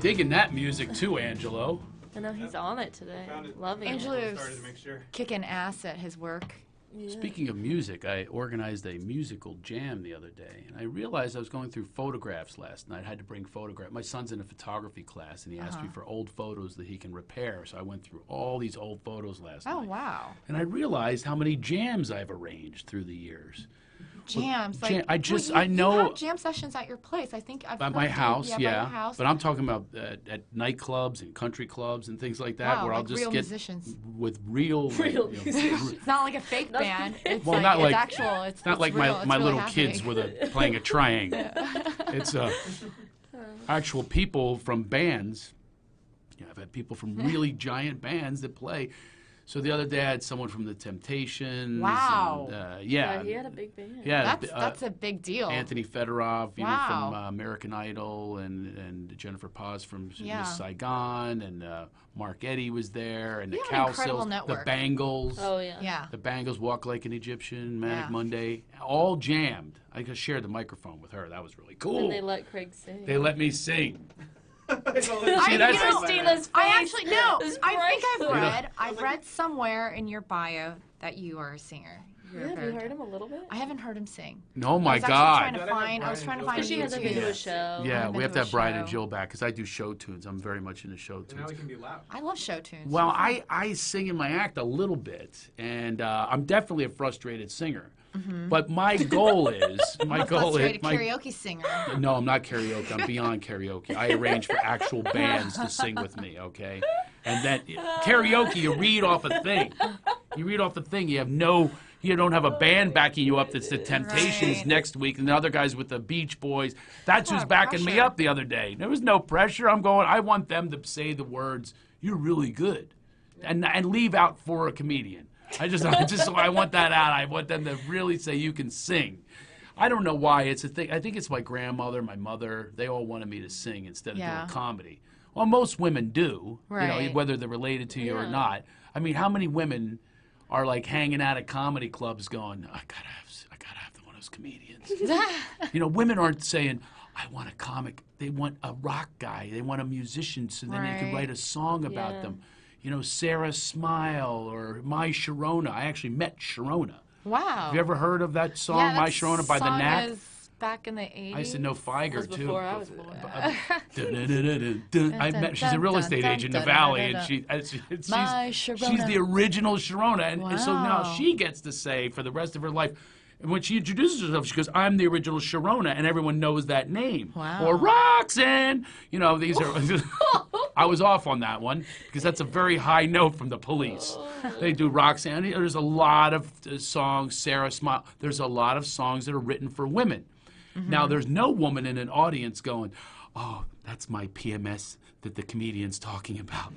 Digging that music too, Angelo. I know he's on it today. Loving it. Angelo's kicking ass at his work. Yeah. Speaking of music, I organized a musical jam the other day, and I realized I was going through photographs last night. I had to bring photographs. My son's in a photography class, and he asked me for old photos that he can repair, so I went through all these old photos last night. Oh, wow. And I realized how many jams I've arranged through the years. Jams. Well, like, I know. You have jam sessions at your place. I think I've At my house, by your house. But I'm talking about at nightclubs and country clubs and things like that, Wow, where I'll like just real get musicians. with real It's not like a fake band. It's Well, like, not like- it's actual. It's not like real. It's my really little happening. kids with playing a triangle. It's actual people from bands. You know, I've had people from really giant bands that play. So the other day I had someone from the Temptations. Wow. And, Yeah, he had a big band. Yeah, That's a big deal. Anthony Fedorov, you know, Wow. from American Idol, and Jennifer Paz from Yeah. Miss Saigon, and Mark Eddy was there, and You the have an incredible Cowsills, the network. Bangles. Oh, yeah. Yeah. The Bangles, Walk Like an Egyptian, Manic Yeah. Monday, all jammed. I just shared the microphone with her. That was really cool. And they let Craig sing. They let me sing. Christina's I actually no. It's I think priceless. I've read somewhere in your bio that you are a singer. You're Yeah, have very you heard him a little bit? I haven't heard him sing. Oh my I was God! actually I was trying to find Because she hasn't been to a show. Yeah, I've we been have to to a have Brian and show. Jill back because I do show tunes. I'm very much into show And now tunes. we can be loud. I love show tunes. Well, I sing in my act a little bit, and I'm definitely a frustrated singer. But my goal is frustrated karaoke singer. No, I'm not karaoke. I'm beyond karaoke. I arrange for actual bands to sing with me, okay? And then karaoke, you read off a thing. You read off a thing. You don't have a band backing you up that's the Temptations Right. next week and the other guys with the Beach Boys. That's who's What backing me pressure. up the other day. There was no pressure. I want them to say the words, "You're really good," and leave out for a comedian. I want that out. I want them to really say you can sing. I don't know why it's a thing. I think it's my grandmother, my mother. They all wanted me to sing instead of Yeah. doing comedy. Well, most women do, Right. whether they're related to you or Yeah. not. I mean, how many women are like hanging out at comedy clubs going, I gotta have one of those comedians. Women aren't saying, I want a comic. They want a rock guy. They want a musician, so then they can Right. write a song about Yeah. them. Sarah Smile or My Sharona. I actually met Sharona. Wow. Have you ever heard of that song, yeah, My that Sharona by the song Knack? is back in the 80s. I used to know Feiger, was too. before I was born. She's a real estate agent in the Valley, and My she's Sharona. the original Sharona. And so now Wow. she gets to say for the rest of her life, and when she introduces herself, she goes, I'm the original Sharona, and everyone knows that name. Wow. Or Roxanne. These are... I was off on that one, because that's a very high note from the Police. They do Roxanne. There's a lot of songs, Sarah Smile. There's a lot of songs that are written for women. Now, there's no woman in an audience going, oh, that's my PMS that the comedian's talking about.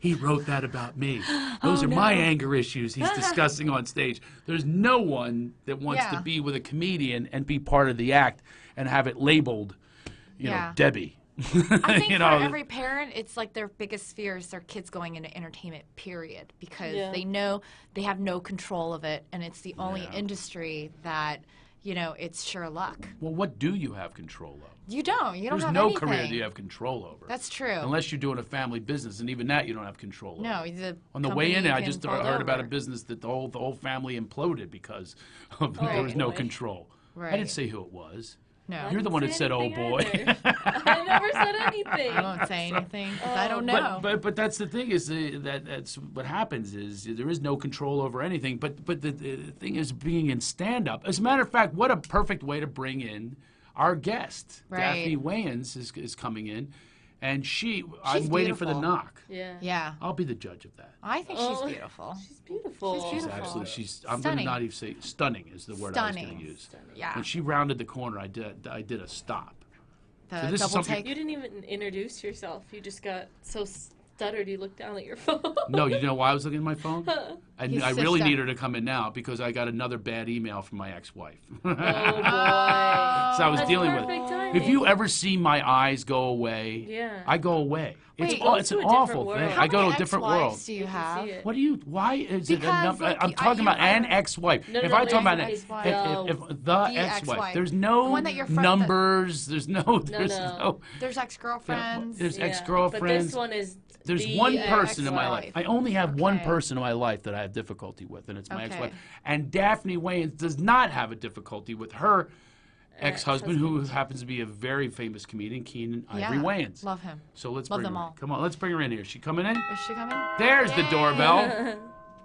He wrote that about me. Those are my anger issues he's discussing on stage. There's no one that wants to Yeah. be with a comedian and be part of the act and have it labeled, Yeah. Debbie. I think You for know, every parent, it's like their biggest fear is their kids going into entertainment, period. Because Yeah. they know they have no control of it, and it's the only Yeah. industry that, it's sure luck. Well, what do you have control of? You don't. You don't There's have no anything. career that you have control over. That's true. Unless you're doing a family business, and even that you don't have control over. No, the On the way in, company I can just fold heard about a over. business that the whole family imploded because there was Oh, no boy. control. I Right. didn't say who it was. No. You're the one that said, "Oh boy." I never said anything. I won't say anything because I don't know. But that's the thing is that's what happens is there is no control over anything. But the thing is being in stand up. As a matter of fact, what a perfect way to bring in our guest. Right. Daphne Wayans is coming in, and I'm waiting for the beautiful. knock. Yeah. Yeah. I'll be the judge of that. I think Oh. she's beautiful. She's beautiful. She's beautiful. Absolutely, I'm going to Stunning. not even say stunning is the word I was going Stunning. to use. Yeah. When she rounded the corner, I did a stop. The So this is double something- take. You didn't even introduce yourself. You just got so stuttered you looked down at your phone. No, you know why I was looking at my phone? He's I so really stuck. need her to come in now because I got another bad email from my ex-wife. Oh, boy. So I was That's dealing with perfect timing. If you ever see my eyes go away, Yeah. I go away. Wait, It's to an a different awful world. thing. How I go to many a different ex-wives world. do you can have? see it. What do you? Why is it Because, enough? like, I'm talking about an ex-wife. No, no, if no, I talk about it's if the The ex-wife, ex-wife. there's The no one that your friend- numbers. There's no. There's ex-girlfriends. There's Yeah. ex-girlfriends. But this one is. There's the one person in my ex-wife. life. I only have one Okay. person in my life that I have difficulty with, and it's my Okay. ex-wife. And Daphne Wayans does not have a difficulty with her ex-husband, who happens to be a very famous comedian, Keenan Ivory Wayans. Love him. So let's Love bring them her in. all. Come on, let's bring her in here. Is she coming in? Is she coming? There's the doorbell.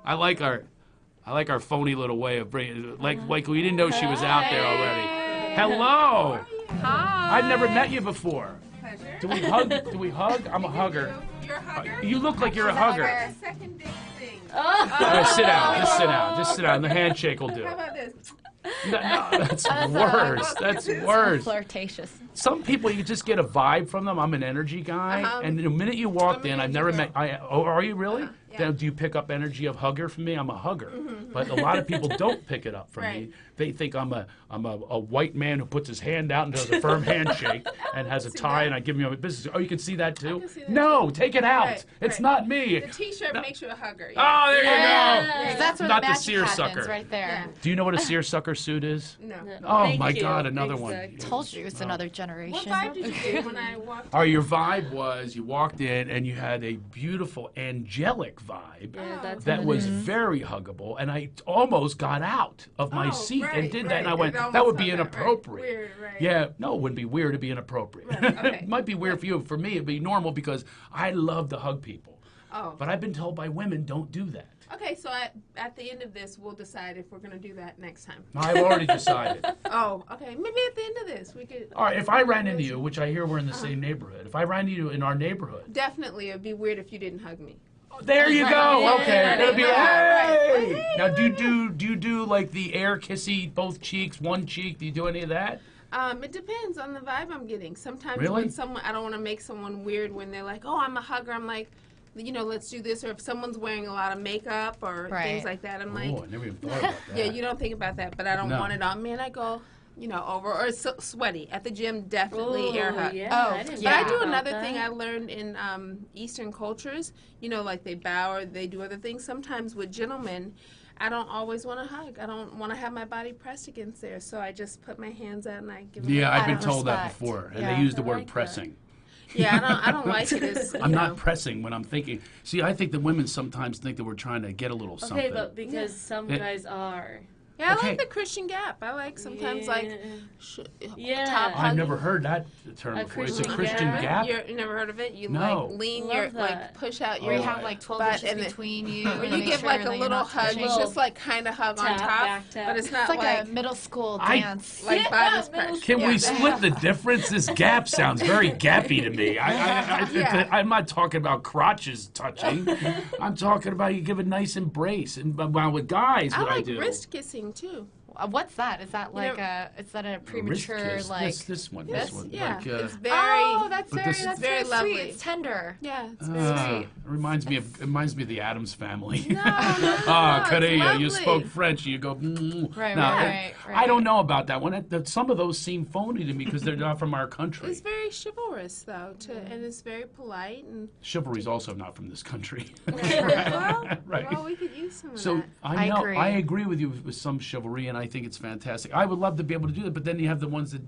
I like our phony little way of bringing. Like we didn't know she was out there already. Hello. Hi. I've never met you before. Pleasure. Do we hug? Do we hug? I'm a hugger. You're a hugger. You look like you're a hugger. A second date thing. All right, sit down. Just sit down. Just sit down. The handshake will do. How about this? No, that's worse. That's worse. Flirtatious. Some people, you just get a vibe from them. I'm an energy guy, and the minute you walked in, I've never met. Oh, are you really? yeah. Then do you pick up energy of hugger from me? I'm a hugger, but a lot of people don't pick it up from me. Right. They think I'm a white man who puts his hand out and does a firm handshake and has a tie, and I give him a business. Oh, you can see that too? can see that No, take it out. Right, It's right. not me. The T-shirt makes you a hugger. Oh, there you Yeah. go. That's where Not the the magic seersucker. happens, right there. Yeah. Do you know what a seersucker suit is? No. Oh Thank my you. God, another Exactly. one. Told you it's another What generation. vibe did you do when I walked? Oh, your vibe was you walked in and you had a beautiful angelic vibe Yeah, that's that what it was is. very huggable, and I almost got out of my seat and right, did that, right. and I went, It almost that would be felt that, right. inappropriate. Weird, right. Yeah, no, it wouldn't be weird to be inappropriate. Right, okay. It might be weird for you. For me, it'd be normal because I love to hug people. Oh. But I've been told by women, don't do that. Okay, so at the end of this, we'll decide if we're going to do that next time. I've already decided. Oh, okay. Maybe at the end of this, we could. All right, if I ran into you, which I hear we're in the same neighborhood, if I ran into you in our neighborhood, Definitely, it'd be weird if you didn't hug me. there you go. Yeah, Okay, it'll be yeah, right. hey. Now, do you do like the air kissy, both cheeks, one cheek? Do you do any of that? It depends on the vibe I'm getting. Sometimes Really? when someone, I don't want to make someone weird when they're like, "Oh, I'm a hugger." I'm like, let's do this. Or if someone's wearing a lot of makeup or Right. things like that, I'm like, Oh, I never even thought about that. yeah, you don't think about that, but I don't No. want it on me, and I go, over or sweaty at the gym. Definitely air hug. Yeah, Oh, I didn't But I think do about another that. thing I learned in Eastern cultures, like they bow or they do other things. Sometimes with gentlemen, I don't always want to hug. I don't want to have my body pressed against there, so I just put my hands out and I give them Yeah, a I've been Out of told that respect. before, and Yeah. they use the I word like that. pressing. Yeah, I don't like it as, I'm not pressing when I'm thinking. See, I think the women sometimes think that we're trying to get a little something. Okay, but because some Yeah. guys are. Yeah, I Okay. like the Christian gap. I like sometimes Yeah. top I've hugging. never heard that term A before. It's a Christian Christian gap? gap. You never heard of it? You No. like lean Love your like that. push out Where your you have like 12 butt inches and then- between you. or and you make give sure like that a you're little not hug. touching. It's just like kind of hug on Tap, top, back tap. but it's not It's like like a middle school I- dance. like Yeah, bodies middle pressed. Can Yeah. we split the difference? This gap sounds very gappy to me. Yeah. I'm not talking about crotches touching. I'm talking about you give a nice embrace. And well, with guys, I what I like do. wrist kissing too. What's that? Is that like know- is that a Wrist premature kiss. like? This one. Yes, This one. yeah, Like, it's very. Oh, that's But very this- that's very very lovely. sweet. It's tender. Yeah, it's very sweet. Reminds me of the Addams Family. No, no, Ah, it's Korea, you lovely. spoke French. You go. Right, No, right, I don't know about that one. Some of those seem phony to me because they're not from our country. It's very chivalrous though, and it's very polite and. Chivalry's also not from this country. Right. Well, we could use some of So that. I know agree. I agree with you with some chivalry, and I think it's fantastic. I would love to be able to do that, but then you have the ones that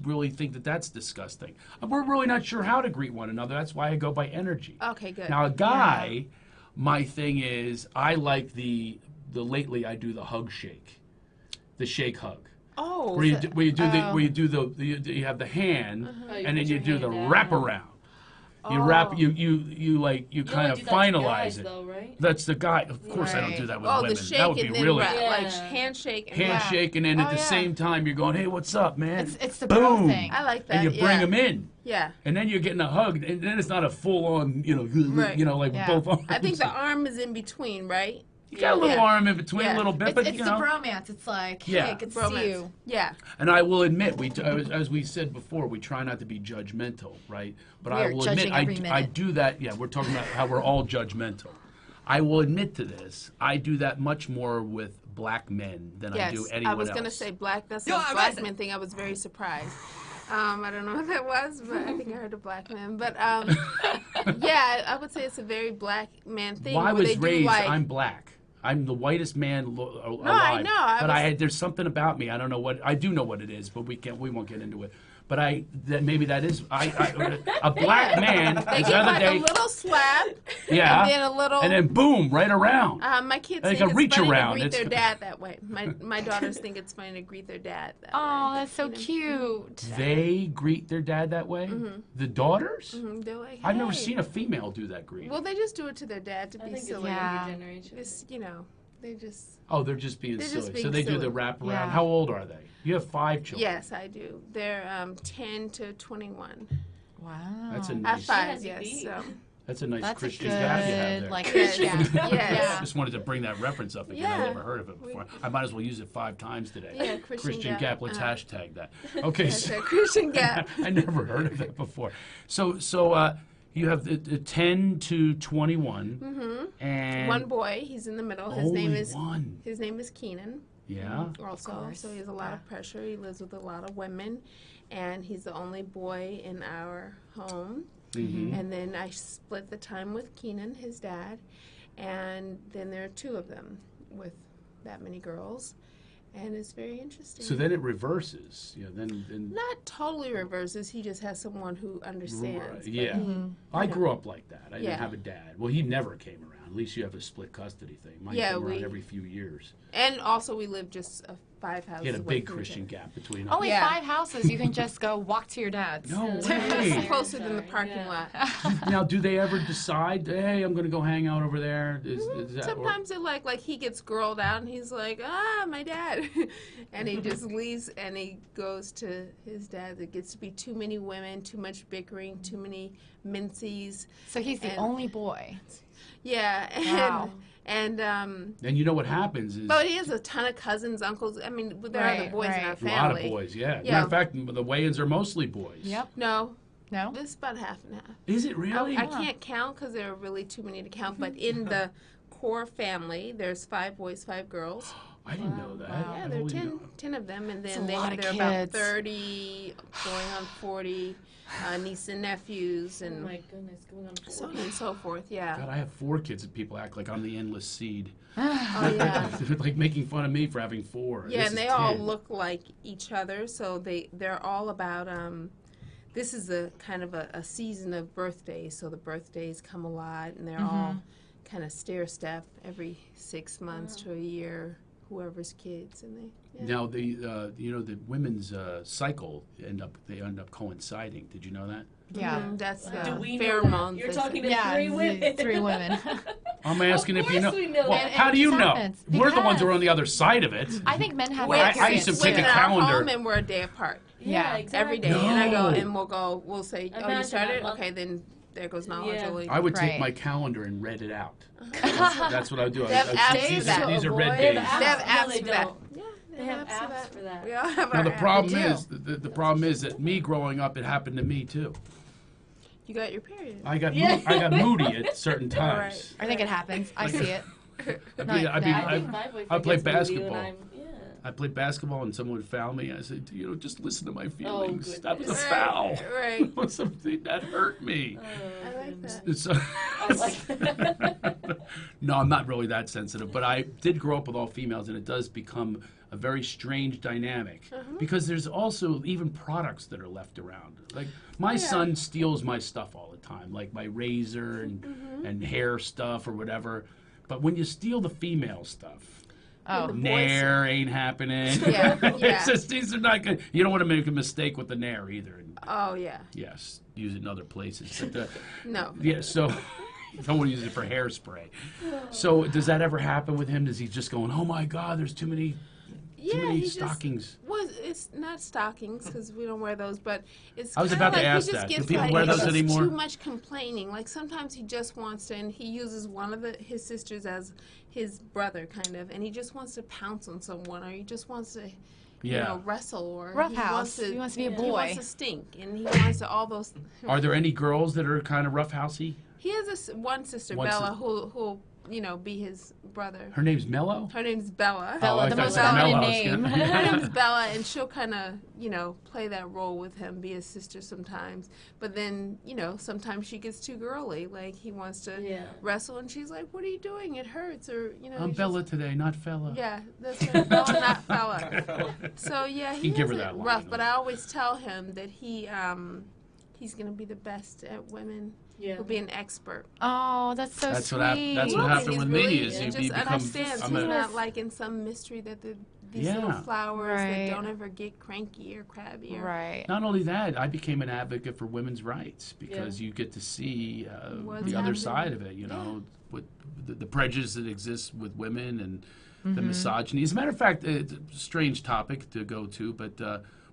really think that that's disgusting. We're really not sure how to greet one another. That's why I go by energy. Okay, good. Now a guy, my thing is I like the lately I do the hug shake, the shake hug. Oh, Where you you have the hand, Oh, you and then put you your do hand the down. wraparound. You wrap you kind of only do that to finalize guys, it. Though, right? That's the guy. Of course, I don't Right. do that with oh, women. the shake That would and be then really wrap, like Yeah. handshake. And handshake, and then at Oh, the yeah. same time you're going, "Hey, what's up, man?" It's the bro Boom. thing. I like that. And you bring them in, Yeah. and then you're getting a hug, and then it's not a full-on, Right. like Yeah. both arms. I think the arm is in between, right? you got a little Yeah. arm in between, Yeah. a little bit, It's, but it's you the know. bromance. It's like, Yeah. hey, good to Bromance. see you. Yeah. And I will admit, as we said before, we try not to be judgmental, right? But I We're will admit, judging every I minute. do that. Yeah, we're talking about how we're all judgmental. I will admit to this. I do that much more with black men than I Yes. do anyone I was else. gonna say black. That's Yo, a I'm black racist. man thing. I was very surprised. I don't know what that was, but I think I heard a black man. But yeah, I would say it's a very black man thing. Well, I where was they do, raised. like, I'm black. I'm the whitest man alive. No, I know. But there's something about me. I don't know what. I do know what it is, but we won't get into it. But maybe that is a black man. They The give other like day, a little slap, yeah, and then a little, and then boom, right around. my kids Like think a it's reach funny around. to greet It's- their dad that way. My daughters think it's funny to greet their dad that way. Oh, that's so cute. They greet their dad that way. The daughters. They're like, I've never "Hey." seen a female do that greet. Well, they just do it to their dad to I be think it's silly. Yeah. younger generation. It's, they just. Oh, they're just being They're silly. just being So they do the silly. wrap around. Yeah. How old are they? You have 5 children. Yes, I do. They're 10 to 21. Wow. That's a I have nice. 5, has a yes. beat. So. That's a nice That's a Christian gap you have good, there. like, Christian. yeah. Yes. Just wanted to bring that reference up again. I Yeah. never heard of it before. I might as well use it 5 times today. Yeah, Christian Gap. Gap. Let's hashtag that. Okay. That's So a Christian Gap. I never heard of it before. So you have the 10 to 21, and One boy, he's in the middle. His only name is one. His name is Keenan. Yeah. Also, course. so he has a lot of pressure. He lives with a lot of women, and he's the only boy in our home. Mhm. And then I split the time with Keenan, his dad, and then there are 2 of them with that many girls, and it's very interesting. So then it reverses. Then Not totally reverses. He just has someone who understands. yeah. Mm-hmm. I grew up like that. I didn't Yeah. have a dad. Well, he never came around. At least you have a split custody thing. Mine Yeah, came around we- every few years. And also, we live just 5 houses He had a away big from each Christian other. gap between us. Only Yeah. 5 houses. You can just go walk to your dad's. No It's way. closer than the parking Yeah. lot. Now, do they ever decide, hey, I'm going to go hang out over there? Is that, Sometimes they're like he gets girled out and he's like, my dad. And he just leaves and he goes to his dad. It gets to be too many women, too much bickering, too many mincies. So he's the And- only boy. Yeah. Wow. And and you know what happens is but he has a ton of cousins, uncles. I mean, there are other Right, boys in our right. a lot family. of boys, yeah. Yeah. Matter of fact, the Wayans are mostly boys. Yep. No, No? this is about half and half. Is it really? I can't count because there are really too many to count. But in the core family, there's 5 boys, 5 girls. I didn't know that. Wow. Yeah, I there are only 10, know- 10 of them, and That's then a lot of they're about kids. 30, going on 40, nieces and nephews, Oh and my goodness, going on so 40. on and so forth. Yeah. God, I have 4 kids and people act like I'm the endless seed. Oh yeah. Like making fun of me for having 4. Yeah, This and is they all 10. look like each other, so they're all about. This is a kind of a season of birthdays, so the birthdays come a lot, and they're all kind of stair step every 6 months to a year. Whoever's kids, and they. Yeah. Now the women's cycle they end up coinciding. Did you know that? Yeah. That's Do we know pheromones. that? You're they talking say. to Yeah, 3 women. 3 women. I'm asking if you know. course we know Well, that. how do you it know? happens. We're the ones who are Because- on the other side of it. I think men have Well, that I used to experience, take a in too. our calendar. home, and we're a day apart. Yeah, exactly. Every day, and I go, No. and we'll say, oh, you Imagine started? that month. Okay, then there goes knowledge. Yeah. Julie. I would take Right. my calendar and read it out. Uh-huh. That's what I would do. They have apps for These that. are red They days. have They have No, apps they for that. don't. Yeah, They have apps for that. We all have Now our the apps. problem do. is the problem is that me growing up, it happened to me too. You got your period. I got Yeah. I got moody at certain times. I think it happens. I see it. I'd No, be- I'd be- I I think my boyfriend I play gets moody basketball. when I'm, I played basketball and someone would foul me. I said, just listen to my feelings. goodness. That was a Right, foul. right. Something that hurt me. I like that. So, I like that. no, I'm not really that sensitive, but I did grow up with all females, and it does become a very strange dynamic because there's also even products that are left around. Like my son steals my stuff all the time, like my razor and hair stuff or whatever. But when you steal the female stuff, Oh, Nair ain't happening. Yeah, It's yeah. just, these are not good. You don't want to make a mistake with the Nair either. And Oh yeah. yes, use it in other places. But No. yeah, so don't want to use it for hairspray. So does that ever happen with him? Does he just going, oh my God, there's too many He stockings? Just, well, it's not stockings because we don't wear those, but it's. I was kinda about to like ask he just that. Do gets people like, wear it's those just anymore? Too much complaining. Like sometimes he just wants to, and he uses one of his sisters as his brother, kind of, and he just wants to pounce on someone, or he just wants to. You Yeah. know, wrestle or Roughhouse. He He wants to be a He boy. wants to stink, and he wants to all those. Are there any girls that are kind of roughhousey? He has one sister, One Bella, who'll be his brother. Her name's Mello? Her name's Bella. Bella, I the thought most you said feminine Mello. name. Her name's Bella, and she'll kind of, play that role with him, be his sister sometimes. But then, sometimes she gets too girly. Like, he wants to wrestle, and she's like, "What are you doing? It hurts." Or, I'm Bella today, not fella. Yeah, that's right. Bella, not fella. So, yeah, You he can give has her it that line, rough. though. But I always tell him that he's going to be the best at women. Yeah. He'll be an expert. Oh, that's so That's sweet. what happened He's with really, me. Is he you just become. understands. I'm He's a, not like in some mystery that these little Yeah. flowers Right. that don't ever get cranky or crabby. Or, Right. Not only that, I became an advocate for women's rights because you get to see What's the other happening. side of it. With the prejudice that exists with women and the misogyny. As a matter of fact, it's a strange topic to go to, but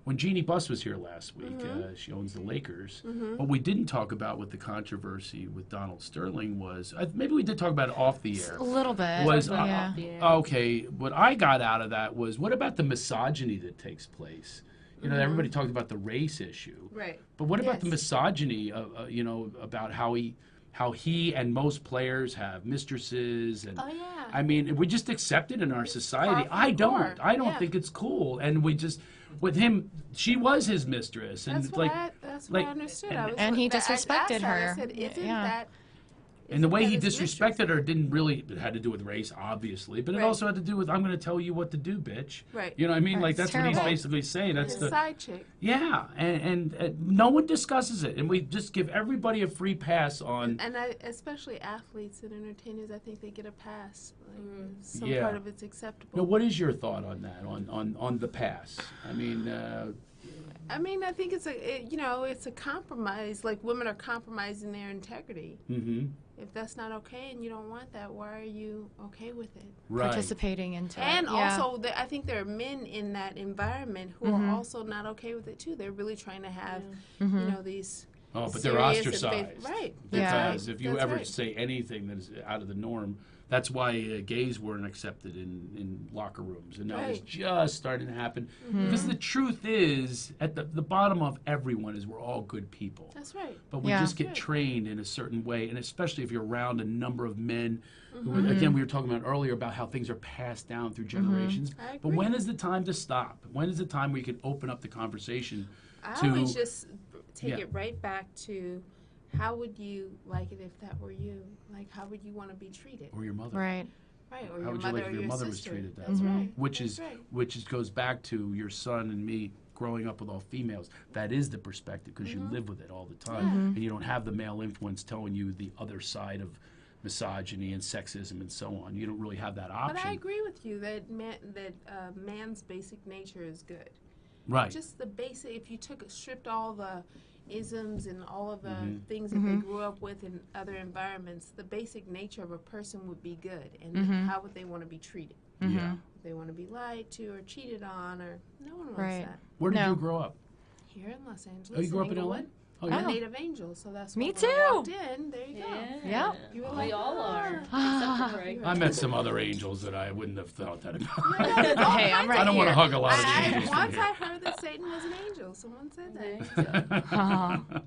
when Jeannie Buss was here last week, she owns the Lakers. What we didn't talk about with the controversy with Donald Sterling was maybe we did talk about it off the air. A little bit. Was yeah. okay. What I got out of that was what about the misogyny that takes place? Everybody talked about the race issue, Right. but what about the Yes. misogyny? About how he and most players have mistresses, and Oh, yeah. I mean, we just accept it in our society. Far I from don't. core. I don't Yeah. think it's cool, and we just with him, she was his mistress, and That's like. what I understood. And he I disrespected asked her. I said, "Isn't Yeah. that?" And the way he isn't that his disrespected mistress? her didn't really, it had to do with race, obviously, but it Right. also had to do with, I'm going to tell you what to do, bitch. Right. You know what I mean? Right. Like, It's that's what he's terrible. basically saying. That's His side chick. yeah, and no one discusses it. And we just give everybody a free pass on, And especially athletes and entertainers, I think they get a pass. Like, some Yeah. part of it's acceptable. you know, what is your thought on that, on the pass? I mean, I think it's a compromise. Like, women are compromising their integrity. If that's not okay and you don't want that, why are you okay with it? right. Participating into And it. Yeah. also, I think there are men in that environment who are also not okay with it too. They're really trying to have, these. Oh, but they're serious and ostracized. right. Because Yeah. if you That's ever right. say anything that is out of the norm, that's why gays weren't accepted in locker rooms. And now it's Right. just starting to happen. Because the truth is, at the bottom of everyone is we're all good people. That's right. But we Yeah. just get Right. trained in a certain way, and especially if you're around a number of men. Who, again, we were talking about earlier about how things are passed down through generations. I But agree. when is the time to stop? When is the time where you can open up the conversation? I always just take Yeah. it right back to how would you like it if that were you? Like, how would you want to be treated? Or your mother? Right. Right, or How your would you mother like or if your your mother was sister. treated that That's way? right. Which That's is right. goes back to your son and me growing up with all females. That is the perspective because you live with it all the time, and you don't have the male influence telling you the other side of misogyny and sexism and so on. You don't really have that option. But I agree with you that man's basic nature is good. Right. Just the basic. If you stripped all the isms and all of the Mm-hmm. things that they grew up with in other environments, the basic nature of a person would be good. And how would they want to be treated? Yeah. They want to be lied to or cheated on, or no one wants Right. that. Where did No. you grow up? Here in Los Angeles. Oh, you grew up in LA? Inglewood. Oh, I'm yeah. a native angel, so that's Me why when I too. walked in, there you go. Yeah. You were We like, all are. Except for Greg. I met some other angels that I wouldn't have thought that about. Hey, I'm right I don't want to here. hug a lot of the angels from Once here. I heard that Satan was an angel. Someone said There that. you go.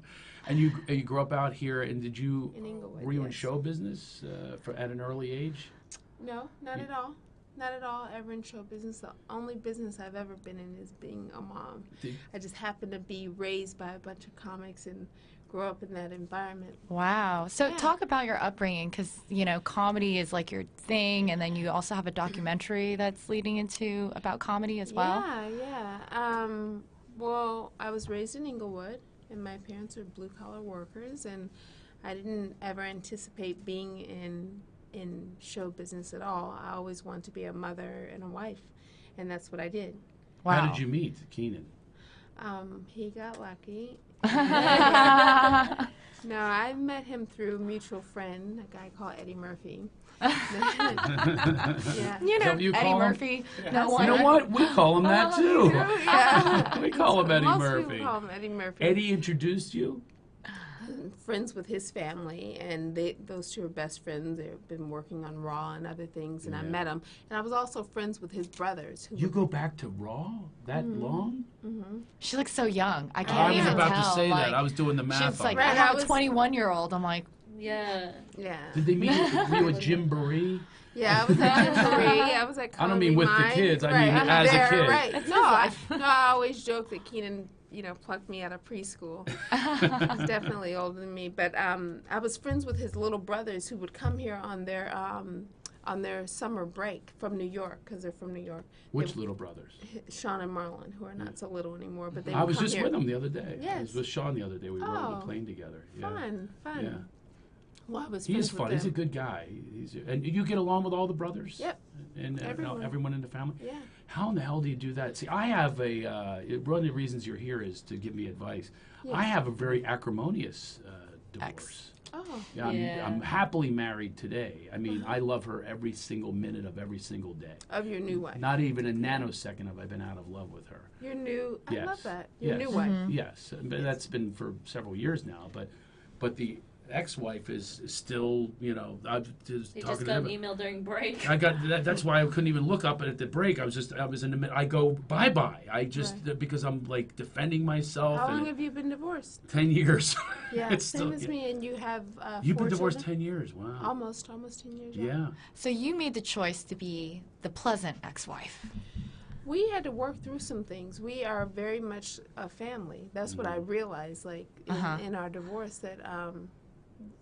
And you grew up out here, and did you In Inglewood, were you in yes. show business at an early age? No, not at all. Not at all. Ever in show business. The only business I've ever been in is being a mom. Did- I just happened to be raised by a bunch of comics and grew up in that environment. Wow. So Yeah. talk about your upbringing because, comedy is like your thing. And then you also have a documentary that's leading into about comedy as well. Yeah. Well, I was raised in Inglewood, and my parents were blue-collar workers, and I didn't ever anticipate being in show business at all. I always wanted to be a mother and a wife, and that's what I did. Wow. How did you meet Keenan? He got lucky. No, I met him through a mutual friend, a guy called Eddie Murphy. Yeah. You know, that what you Eddie call him? Murphy. You No one. know what? We call him that too. Yeah. We call him Eddie Most Murphy. people call him Eddie Murphy. Eddie introduced you? Friends with his family, and those two are best friends. They've been working on Raw and other things, and I Yeah. met him. And I was also friends with his brothers. Who You go back to Raw that long? She looks so young. I I can't was even about tell. to say like, that. I was doing the math She's on like, that. I Right, have I a was- 21-year-old. I'm like, Yeah. Yeah. Did they meet with Jim Baree? Yeah, I was at Jamboree. I was at I don't mean with the Mine. kids. I Right, mean as a there, kid. Right. No, I always joke that Keenan, plucked me out of preschool. He's definitely older than me. But I was friends with his little brothers who would come here on their summer break from New York, because they're from New York. Which little brothers? Sean and Marlon, who are not so little anymore. But they I would was come just here. with them the other day. I Yes. was with Sean the other day. We rode on Oh, the plane together. Yeah. Fun. Yeah. Well, I was He friends is with fun. them. He's a good guy. And you get along with all the brothers? Yep. And Everyone. everyone in the family? Yeah. How in the hell do you do that? See, I have one of the reasons you're here is to give me advice. Yeah. I have a very acrimonious divorce. Ex. Oh. Yeah, Yeah. I'm happily married today. I mean, I love her every single minute of every single day. Of your new wife. Not even a nanosecond have I been out of love with her. Your new. I Yes. love that. Your Yes. new wife. Yes, but that's been for several years now. But the ex-wife is still, I've just You talking just to got them. an email during break. I got that's why I couldn't even look up at the break. I was in the middle. I go bye. I just because I'm like defending myself. How and long have you been divorced? 10 years. Yeah, It's same still- as me. And you have You've 4 been divorced children? 10 years. Wow. Almost 10 years. Yeah. So you made the choice to be the pleasant ex-wife. We had to work through some things. We are very much a family. That's what I realized, like in our divorce, that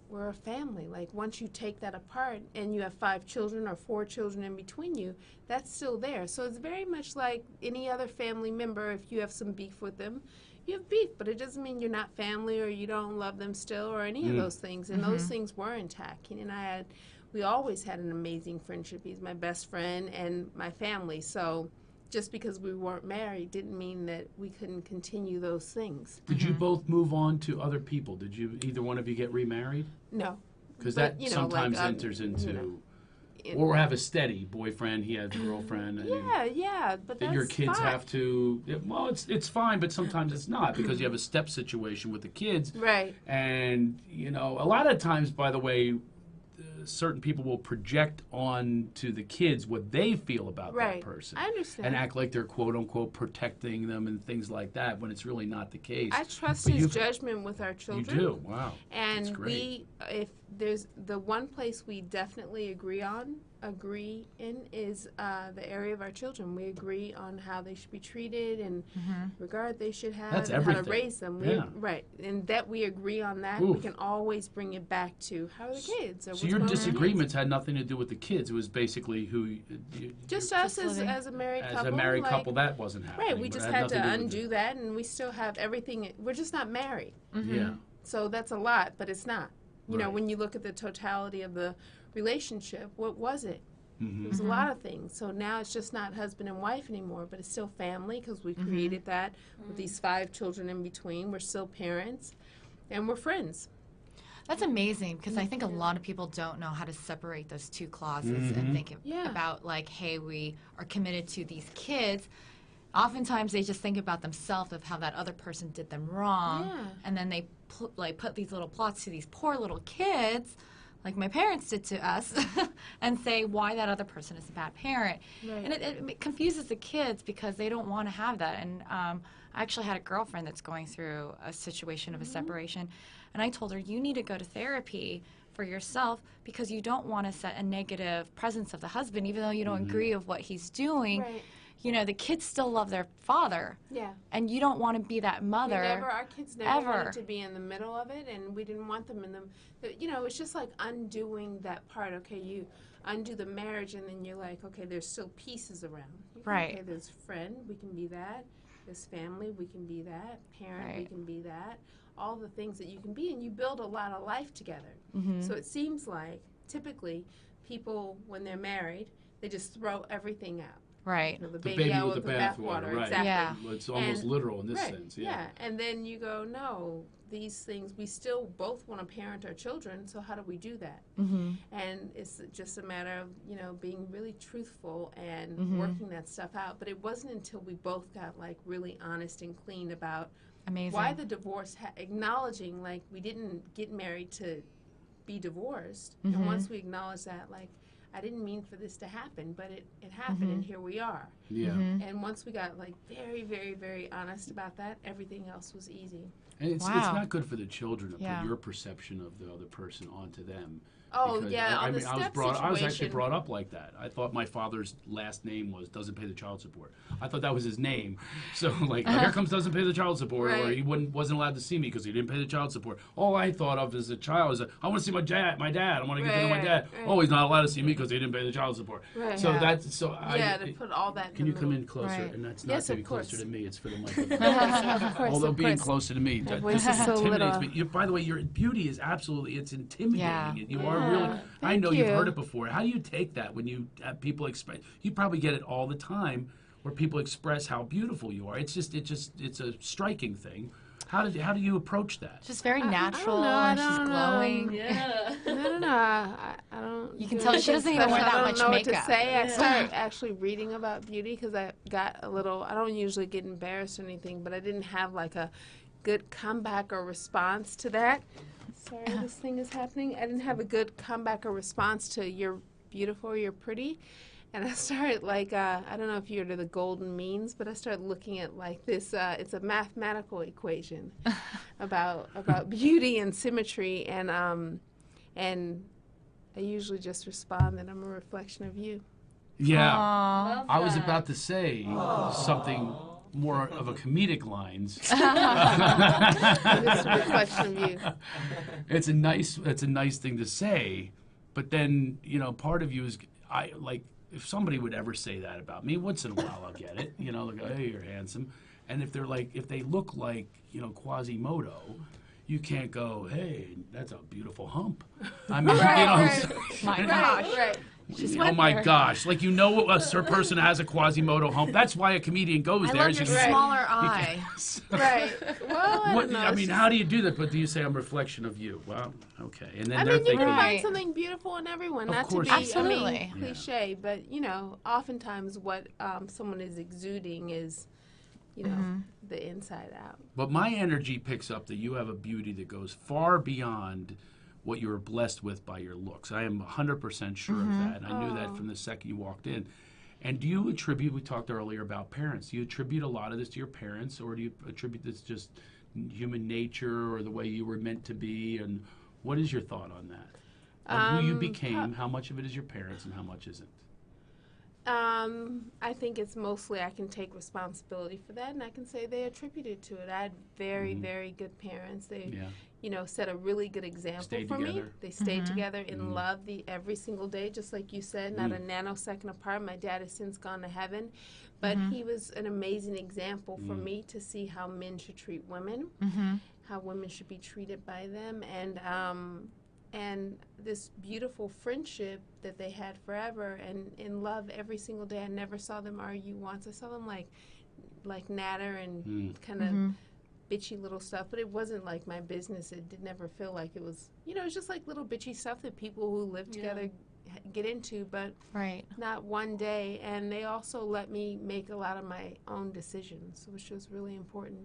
we're a family. Like once you take that apart and you have 5 children or 4 children in between you, that's still there. So it's very much like any other family member. If you have some beef with them, you have beef, but it doesn't mean you're not family or you don't love them still or any of those things. And those things were intact. Keenan and we always had an amazing friendship. He's my best friend and my family. So just because we weren't married didn't mean that we couldn't continue those things. Did you both move on to other people? Did you either one of you get remarried? No. Because But, that sometimes enters into, or have a steady boyfriend. He has a girlfriend. And Yeah, but that that's your kids fine. have to. Well, it's fine, but sometimes it's not because you have a step situation with the kids. Right. And a lot of times, by the way, certain people will project on to the kids what they feel about Right. that person. I understand. And act like they're quote unquote protecting them and things like that when it's really not the case. I trust But his you've- judgment with our You children. do. Wow. And That's great. if there's the one place we definitely agree in is the area of our children. We agree on how they should be treated and regard they should have That's and how to everything. raise them. Yeah. Right. And that we agree on that. Oof. We can always bring it back to how are the kids? Or So what's your going on with the kids? disagreements had nothing to do with the kids. It was basically who, Just us Just living. as a married as couple. a married like- couple, that wasn't happening. Right, we but just it had to nothing do with undo that, and we still have everything. We're just not married. it. Yeah. So that's a lot, but it's not. You know, Right. when you look at the totality of the relationship, what was it? Mm-hmm. It was a lot of things. So now it's just not husband and wife anymore, but it's still family because we created that with these 5 children in between. We're still parents, and we're friends. That's amazing because I think a lot of people don't know how to separate those two clauses and think Yeah. about like, hey, we are committed to these kids. Oftentimes they just think about themselves of how that other person did them wrong, Yeah. and then they put these little plots to these poor little kids, like my parents did to us, and say why that other person is a bad parent. Right. And it confuses the kids because they don't want to have that. And I actually had a girlfriend that's going through a situation of a separation, and I told her, you need to go to therapy for yourself because you don't want to set a negative presence of the husband, even though you don't agree of what he's doing. Right. You know, the kids still love their father, Yeah. and you don't want to be that mother. Our kids never ever. wanted to be in the middle of it, and we didn't want them in it's just like undoing that part. Okay, you undo the marriage, and then you're like, okay, there's still pieces around. Right. Okay, there's friend, we can be that. There's family, we can be that. Parent, we Right. can be that. All the things that you can be, and you build a lot of life together. So it seems like typically people, when they're married, they just throw everything out. Right. The The baby out with the bathwater. right. Exactly. Yeah. Well, it's almost And- literal in this Right, sense. Yeah. And then you go, no, these things, we still both want to parent our children, so how do we do that? And it's just a matter of, being really truthful and working that stuff out. But it wasn't until we both got, like, really honest and clean about Amazing. why the divorce, acknowledging, like, we didn't get married to be divorced. And once we acknowledged that, like, I didn't mean for this to happen, but it happened, and here we are. Yeah. And once we got like very, very, very honest about that, everything else was easy. And it's Wow. not good for the children to Yeah. put your perception of the other person onto them. Oh, Because yeah, on the I was step I was actually situation. brought up like that. I thought my father's last name was doesn't pay the child support. I thought that was his name. So like, here comes doesn't pay the child support, or Right. he wasn't allowed to see me because he didn't pay the child support. All I thought of as a child is, I want to see my dad. I want to get to know my Right, dad. right. Oh, he's not allowed to see me because he didn't pay the child support. Right. So Yeah. that's so. Yeah, to put all that. Can in you the come middle. in closer? Right. And that's not Yes, to of be closer course. to me. It's for the microphone. Of course, Although of being course. closer to me My that voice is so intimidates little. me. By the way, your beauty is absolutely, it's intimidating. Yeah. You are Yeah. really, I Thank know you've you. heard it before. How do you take that when you have people express, you probably get it all the time where people express how beautiful you are. It's a striking thing. How do you approach that? It's just very I don't natural, know, I and she's don't know. glowing. Yeah. No. I don't. You can do tell she anything doesn't even wear special. that I much don't know what makeup. to say. I Yeah. started actually reading about beauty because I got a little. I don't usually get embarrassed or anything, but I didn't have like a good comeback or response to that. Sorry, this thing is happening. I didn't have a good comeback or response to you're beautiful or you're pretty. And I started like, I don't know if you're to the golden means, but I started looking at like this, it's a mathematical equation about beauty and symmetry. And I usually just respond that I'm a reflection of you. Yeah. Aw. Love I was that. about to say something more of a comedic lines. I'm just a reflection of you. It's a nice thing to say, but then, part of you is, if somebody would ever say that about me, once in a while I'll get it. They'll go, hey, you're handsome. And if they look like, Quasimodo, you can't go, hey, that's a beautiful hump. I mean, Right. My gosh. Right. She's oh went my there. gosh, like a person has a Quasimodo hump. That's why a comedian goes I there. love your She- Right. smaller eye. Right. Well, I don't know. I It's mean, just- how do you do that? But do you say I'm a reflection of you? Well, okay. And then I they're mean, you thinking, can Right. find something beautiful in everyone, Of not to course be, you Absolutely. Yeah. cliche, but oftentimes what someone is exuding is, the inside out. but my energy picks up that you have a beauty that goes far beyond what you were blessed with by your looks. I am 100% sure of that. And I knew that from the second you walked in. And do you attribute, we talked earlier about parents, do you attribute a lot of this to your parents, or do you attribute this just human nature or the way you were meant to be? And what is your thought on that? On who you became, how much of it is your parents and how much isn't? I think it's mostly I can take responsibility for that, and I can say they attributed to it. I had very, very good parents. They, Yeah. set a really good example Stayed for me. together. They stayed together in love every single day, just like you said, not a nanosecond apart. My dad has since gone to heaven, but he was an amazing example for me to see how men should treat women, how women should be treated by them, and this beautiful friendship that they had forever and in love every single day. I never saw them argue once. I saw them like natter and kind of bitchy little stuff, but it wasn't like my business. It did never feel like it was, it was just like little bitchy stuff that people who live together get into, but Right. not one day. And they also let me make a lot of my own decisions, which was really important.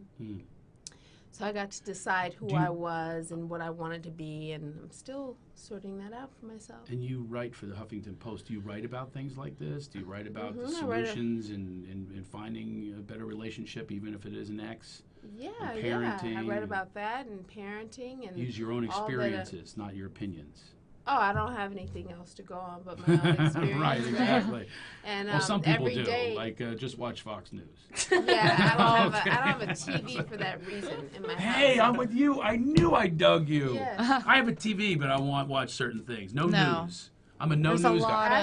So I got to decide who I was and what I wanted to be, and I'm still sorting that out for myself. And you write for the Huffington Post. Do you write about things like this? Do you write about the I write solutions and finding a better relationship, even if it is an ex? Yeah, And yeah. I parenting write and- about that and parenting and Use your own all that, experiences, not your opinions. Oh, I don't have anything else to go on but my own experience. Right, exactly. And Well, some people every do. day- Like, just watch Fox News. Yeah, I don't Okay. have a TV for that reason in my house. Hey, I'm with you. I knew I dug you. Yes. I have a TV, but I won't watch certain things. No No. news. I'm a no There's a news lot guy.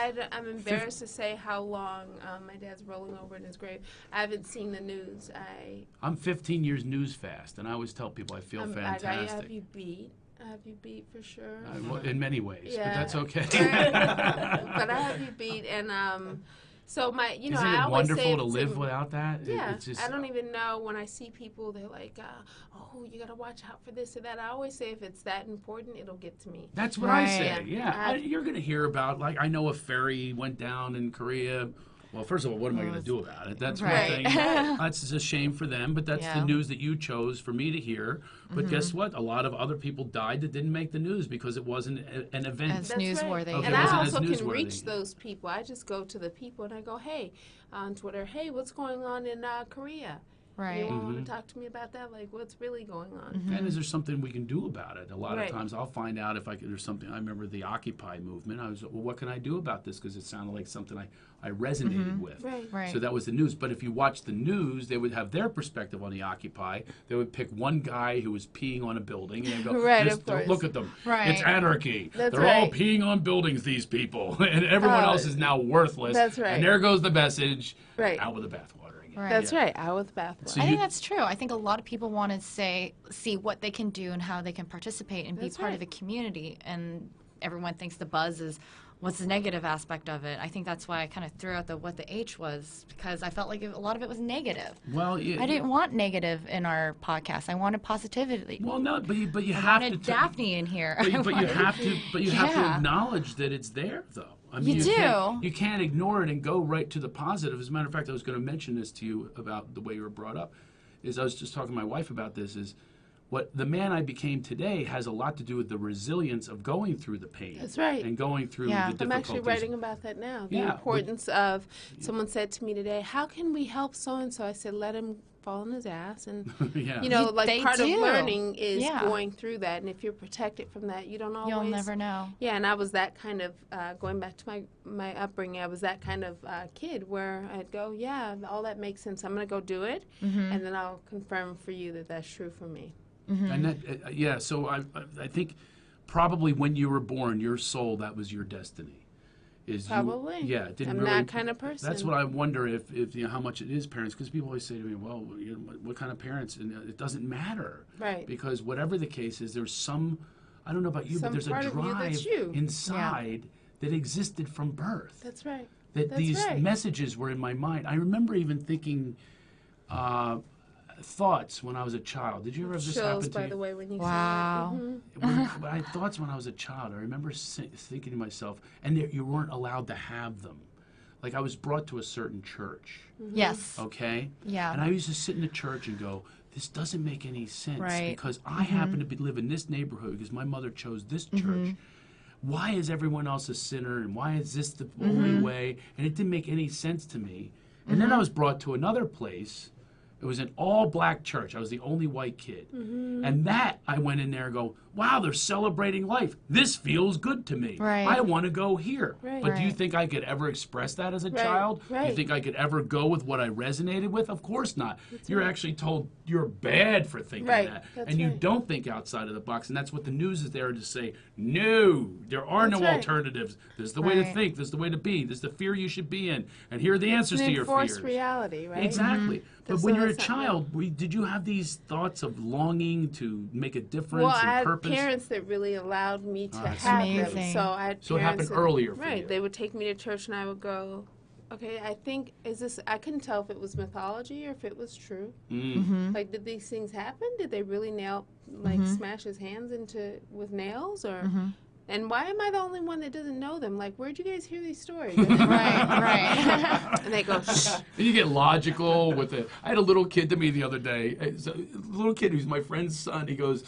of- I'm embarrassed to say how long my dad's rolling over in his grave. I haven't seen the news. I'm 15 years news fast, and I always tell people I feel I have fantastic. you beat. I have you beat for sure. Well, in many ways, but Yeah. that's okay. But I have you beat, and so my, Isn't I it always say wonderful if to it's live in- without that? Yeah, It's just, I don't even know when I see people. They're like, "Oh, you gotta watch out for this or that." I always say if it's that important, it'll get to me. That's what I Right. say. Yeah, Yeah. you're going to hear about, like, I know a ferry went down in Korea. Well, first of all, what am I going to do about it? That's Right. one thing. That's just a shame for them, but that's the Yeah. news that you chose for me to hear. But guess what? A lot of other people died that didn't make the news because it wasn't an event. As That's newsworthy. Okay, And it I wasn't as also can newsworthy. reach those people. I just go to the people and I go, hey, on Twitter, hey, what's going on in Korea? Right. Anyone want Mm-hmm. to talk to me about that? Like, what's really going on? And is there something we can do about it? A lot Right. of times I'll find out if there's something. I remember the Occupy movement. I was, well, what can I do about this? Because it sounded like something I resonated with. Right. Right. So that was the news. But if you watch the news, they would have their perspective on the Occupy. They would pick one guy who was peeing on a building and they'd go, Right, of course. look at them. Right. It's anarchy. That's They're all right. peeing on buildings, these people. And everyone Oh, else is now worthless. that's right. And there goes the message. Right. Out with the bathwater again. Right. That's right. Out with the bathwater. So I you- think that's true. I think a lot of people want to see what they can do and how they can participate and be That's part right. of the community. And everyone thinks the buzz is what's the negative aspect of it. I think that's why I kind of threw out the what the H was, because I felt like a lot of it was negative. Well, yeah, I didn't want negative in our podcast. I wanted positivity. Well, no, but you I have to. wanted Daphne in here. But you have to. But you have to Yeah. acknowledge that it's there, though. I You do. You can't ignore it and go right to the positive. As a matter of fact, I was going to mention this to you about the way you were brought up. I was just talking to my wife about this. Is what the man I became today has a lot to do with the resilience of going through the pain. That's right. And going through Yeah. the I'm difficulties. actually writing about that now. The Yeah, importance of, someone said to me today, how can we help so-and-so? I said, let him fall on his ass. And, Yeah. you know, like They part of do. learning is Yeah. going through that. And if you're protected from that, you don't always. You'll never know. Yeah, and I was that kind of, going back to my upbringing, I was that kind of kid where I'd go, yeah, all that makes sense. I'm going to go do it. And then I'll confirm for you that that's true for me. And that, yeah. So I think probably when you were born, your soul, that was your destiny. Is Probably. You, yeah. It didn't I'm really, that kind of person. That's what I wonder if you know, how much it is parents, because people always say to me, well, you know, what kind of parents? And it doesn't matter. Right. Because whatever the case is, there's some, I don't know about you, but Some there's a part of you drive that's you. inside that existed from birth. That's right. That That's these right. messages were in my mind. I remember even thinking thoughts when I was a child. Did you ever have this happen Chills, to by you? the way, when you Wow. say that. When I had thoughts when I was a child. I remember thinking to myself, and you weren't allowed to have them. Like I was brought to a certain church, Yes. okay? Yeah. And I used to sit in the church and go, this doesn't make any sense Right. because I happen to live in this neighborhood because my mother chose this church. Why is everyone else a sinner and why is this the only way? And it didn't make any sense to me. And then I was brought to another place. It was an all-black church. I was the only white kid. And that, I went in there and go, wow, they're celebrating life. This feels good to me. Right. I want to go here. Right. But do you Right. think I could ever express that as a Right, child? Do you right. think I could ever go with what I resonated with? Of course not. You're actually told you're bad for thinking Right, that. that's And you right. don't think outside of the box. And that's what the news is there to say, no, there are That's no right. alternatives. This is the way to Right. think. This is the way to be. This is the fear you should be in. And here are the answers It's to an your enforced fears. reality, right? Exactly. But So when you're a that's not child, did you have these thoughts of longing to make a difference Well, I and had purpose? parents that really allowed me to that's have amazing. them. So I had So it parents happened earlier for right. you. They would take me to church, and I would go, okay, I think I couldn't tell if it was mythology or if it was true. Like, did these things happen? Did they really smash his hands with nails, or? And why am I the only one that doesn't know them? Like, where'd you guys hear these stories? Right. And they go, shh. And you get logical with it. I had a little kid to me the other day. A little kid who's my friend's son. He goes,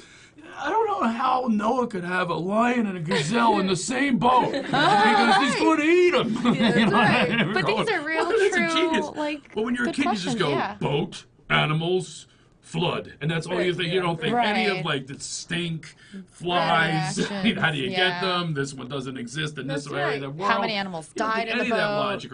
I don't know how Noah could have a lion and a gazelle in the same boat. Because he's going to eat them. that's right. But these are real, that's true, ingenious. like, But when you're a good kid, you just questions, go, yeah. boat, animals, flood. And that's all you think. You don't think any of Right. like the stink, flies, Reactions, how do you get yeah. them? This one doesn't exist in this That's area of the right. world. How many animals You don't died think in the any of that boat? logic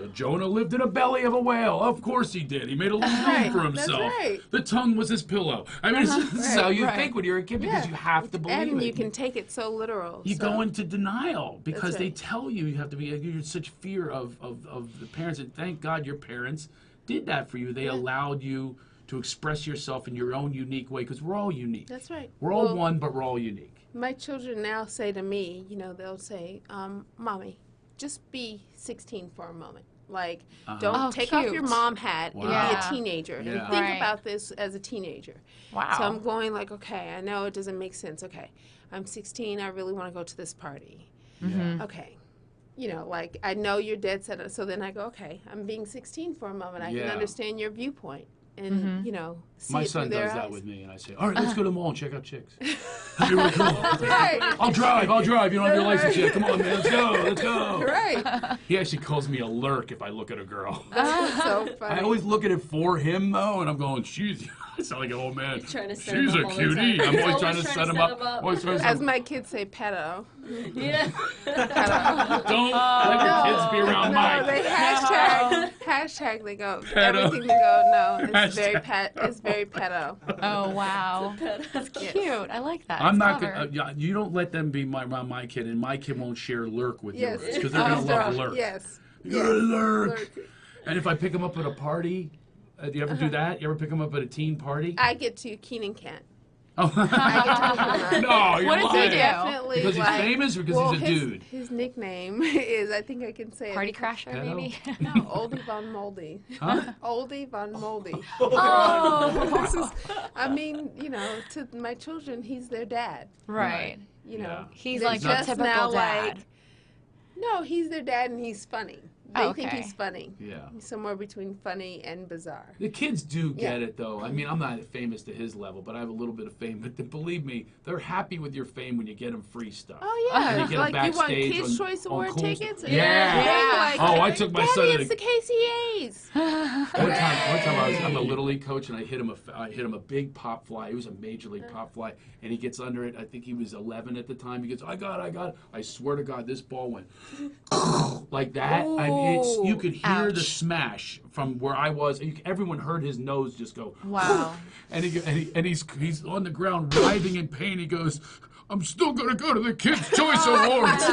or, Jonah lived in a belly of a whale. Of course he did. He made a little room right. for That's himself. right. The tongue was his pillow. I mean, this is how you Right. think when you're a kid because Yeah. you have to believe And it. you can take it so literal. You so. go into denial because That's they right. tell you have to be. You're in such fear of the parents, and thank God your parents did that for you. They allowed you to express yourself in your own unique way because we're all unique. That's right. We're all Well, one, but we're all unique. My children now say to me, they'll say, Mommy, just be 16 for a moment. Like, don't Oh, take off cute. your mom hat and be Wow. a teenager Yeah. and think Right. about this as a teenager. Wow. So I'm going like, okay, I know it doesn't make sense. Okay, I'm 16. I really want to go to this party. Yeah. Okay, you know, like, I know you're dead set. So then I go, okay, I'm being 16 for a moment. I can Yeah. understand your viewpoint. And, you know, see My it through son their does that eyes. with me, and I say, all right, let's go to the mall and check out chicks. That'd be really cool. Right. I'll drive. You don't have your license yet. Come on, man, let's go. Right. He actually calls me a lurk if I look at a girl. That's so funny. I always look at it for him, though, and I'm going, she's... I sound like an old man. Trying to set She's him a up all the cutie. time. I'm always Always trying to set him up. Always trying to set As him up. my kids say, pedo. Yeah. Pedo. Don't let your kids be around No, mine. they hashtag, they go, Pedo. everything they go, no, it's Hashtag. very pedo. Oh, wow. That's Cute. I like that. I'm It's not clever. gonna. You don't let them be around my kid, and my kid won't share lurk with Yes. yours because they're gonna love lurk. Yes. You're a lurk. Lurk. And if I pick them up at a party, do you ever do that? You ever pick them up at a teen party? I get to, Keenan can't. Oh. I get to No, you're What does he lying. do? Definitely Because he's like, famous or because well, he's a dude? His nickname is, I think I can say Party it. crasher, Pedo? maybe? No, Oldie Von Moldy. Huh? Oldie Von Moldy. Oh. This is, I mean, you know, to my children, he's their dad. Right. You know, He's they're like the just typical now dad. like, no, he's their dad and he's funny. They Oh, think okay. he's funny. Yeah. He's somewhere between funny and bizarre. The kids do get Yeah. it, though. I mean, I'm not famous to his level, but I have a little bit of fame. But believe me, they're happy with your fame when you get them free stuff. Oh And yeah, you get 'em like you want backstage Kids on- Choice on Award cool tickets? stuff. Yeah. Like, Oh, I took my son Daddy, to it's the KCA's. One time I'm a little league coach and I hit him a big pop fly. He was a major league pop fly, and he gets under it. I think he was 11 at the time. He goes, I got it. I swear to God, this ball went like that. I mean, you could hear the Ouch. smash from where I was. Everyone heard his nose just go. Wow. And he's on the ground writhing in pain. He goes, I'm still going to go to the Kids' Choice Awards.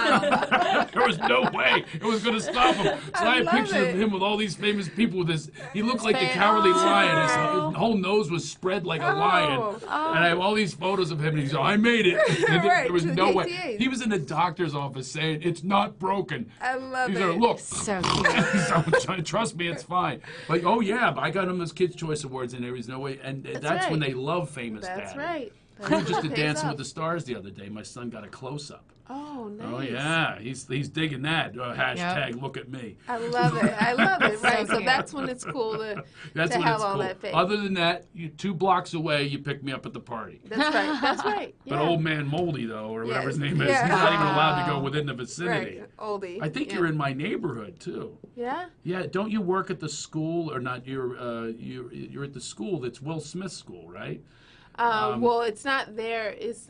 There was no way it was going to stop him. So I had love pictures it. of him with all these famous people with his, he looked like the fan. Cowardly Lion. Oh. His whole nose was spread like a lion. And I have all these photos of him, and he's I made it. And Right, there was to the no way. KTAs. He was in the doctor's office saying, it's not broken. I love He's it. like, look. So cute. So, trust me, it's fine. But I got him those Kids' Choice Awards, and there was no way. And that's when right. they love famous That's dad. right. We were just That's at what Dancing pays with the Stars the other day. My son got a close-up. Oh, nice. Oh, yeah. He's digging that. Hashtag look at me. I love it. I love it. Right. So cute. that's when it's cool to That's to when have it's all cool. that face. Other than that, 2 blocks away, you pick me up at the party. That's right. That's right. But Yeah. old man Moldy, though, or whatever his Yes. name is, Yeah. he's not even allowed to go Wow. within the vicinity. Right. Oldie. I think yeah. you're in my neighborhood, too. Yeah. Yeah, don't you work at the school, or not? You're at the school that's Will Smith's school, right? Well, it's not there. It's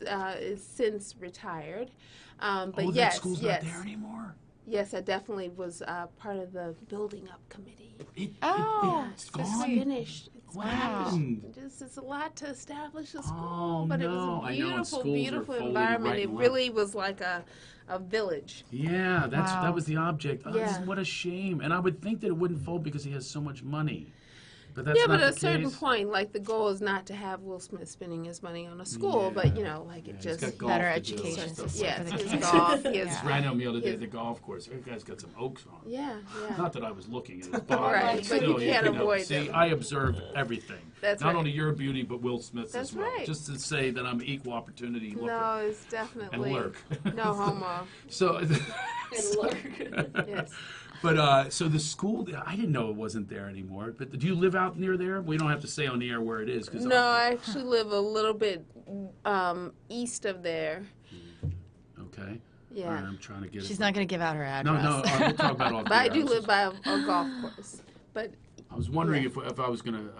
since retired. But that yes, school's yes, not there anymore. yes, I definitely was part of the building up committee. Oh, It's It's gone. finished. It's Wow. finished. It's a lot to establish a school, Oh, but it no. was I a know, and beautiful, schools are beautiful folding environment. right It and really was like a village. Yeah, Wow. that was the object. Oh, Yeah. what a shame. And I would think that it wouldn't fold because he has so much money. But that's Yeah, not but at the a certain case. point, like the goal is not to have Will Smith spending his money on a school, but you know, like it He's just got golf Better to do and education stuff system like yes, for the his kids. golf. He has, Yeah. Ran him the other day His- at the golf course. That guy's got some oaks on. yeah, yeah. Not that I was looking at his body, Right, but but still, you can't know, avoid see, them. I observe everything. That's Not right. only your beauty, but Will Smith's That's as well. right. Just to say that I'm equal opportunity looker No, it's and definitely lurk. no homo. So, And lurk. Yes. but so the school, I didn't know it wasn't there anymore. But do you live out near there? We don't have to say on the air where it is. 'Cause No, I actually live a little bit east of there. Okay. Yeah. All right, I'm trying to get She's it. not going to give out her No, address. no, we'll talk about it off But the I air. do live by a golf course. But I was wondering if I was going to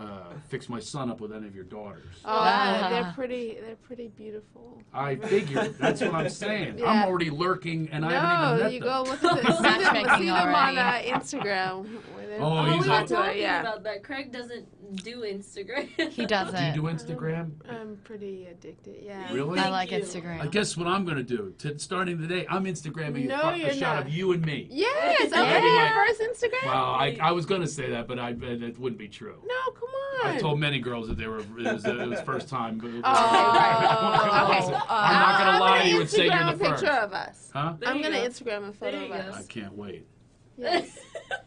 fix my son up with any of your daughters. they're pretty beautiful. I figured. That's what I'm saying. Yeah. I'm already lurking, and I haven't even No, met you them. go look at the, Matchmaking see them on already. Instagram. where they're Oh, Oh, he's we were on- talking yeah. about that. Craig doesn't do Instagram. He doesn't. Do you do Instagram? I'm pretty addicted. Yeah. Really? I like you. Instagram. I guess what I'm going to do, starting today, I'm Instagramming No, a you're shot not. of you and me. Yes, I'm Yeah. getting your first Instagram. Well, I was going to say that, but it wouldn't be true. No, come on. I told many girls that it was first time. But Oh, right. Okay. I'm not going to lie to you I'm and say Instagram you're a the first. picture of us. Huh? There I'm you gonna go. Instagram a photo There of you go. I us. can't wait. Yes.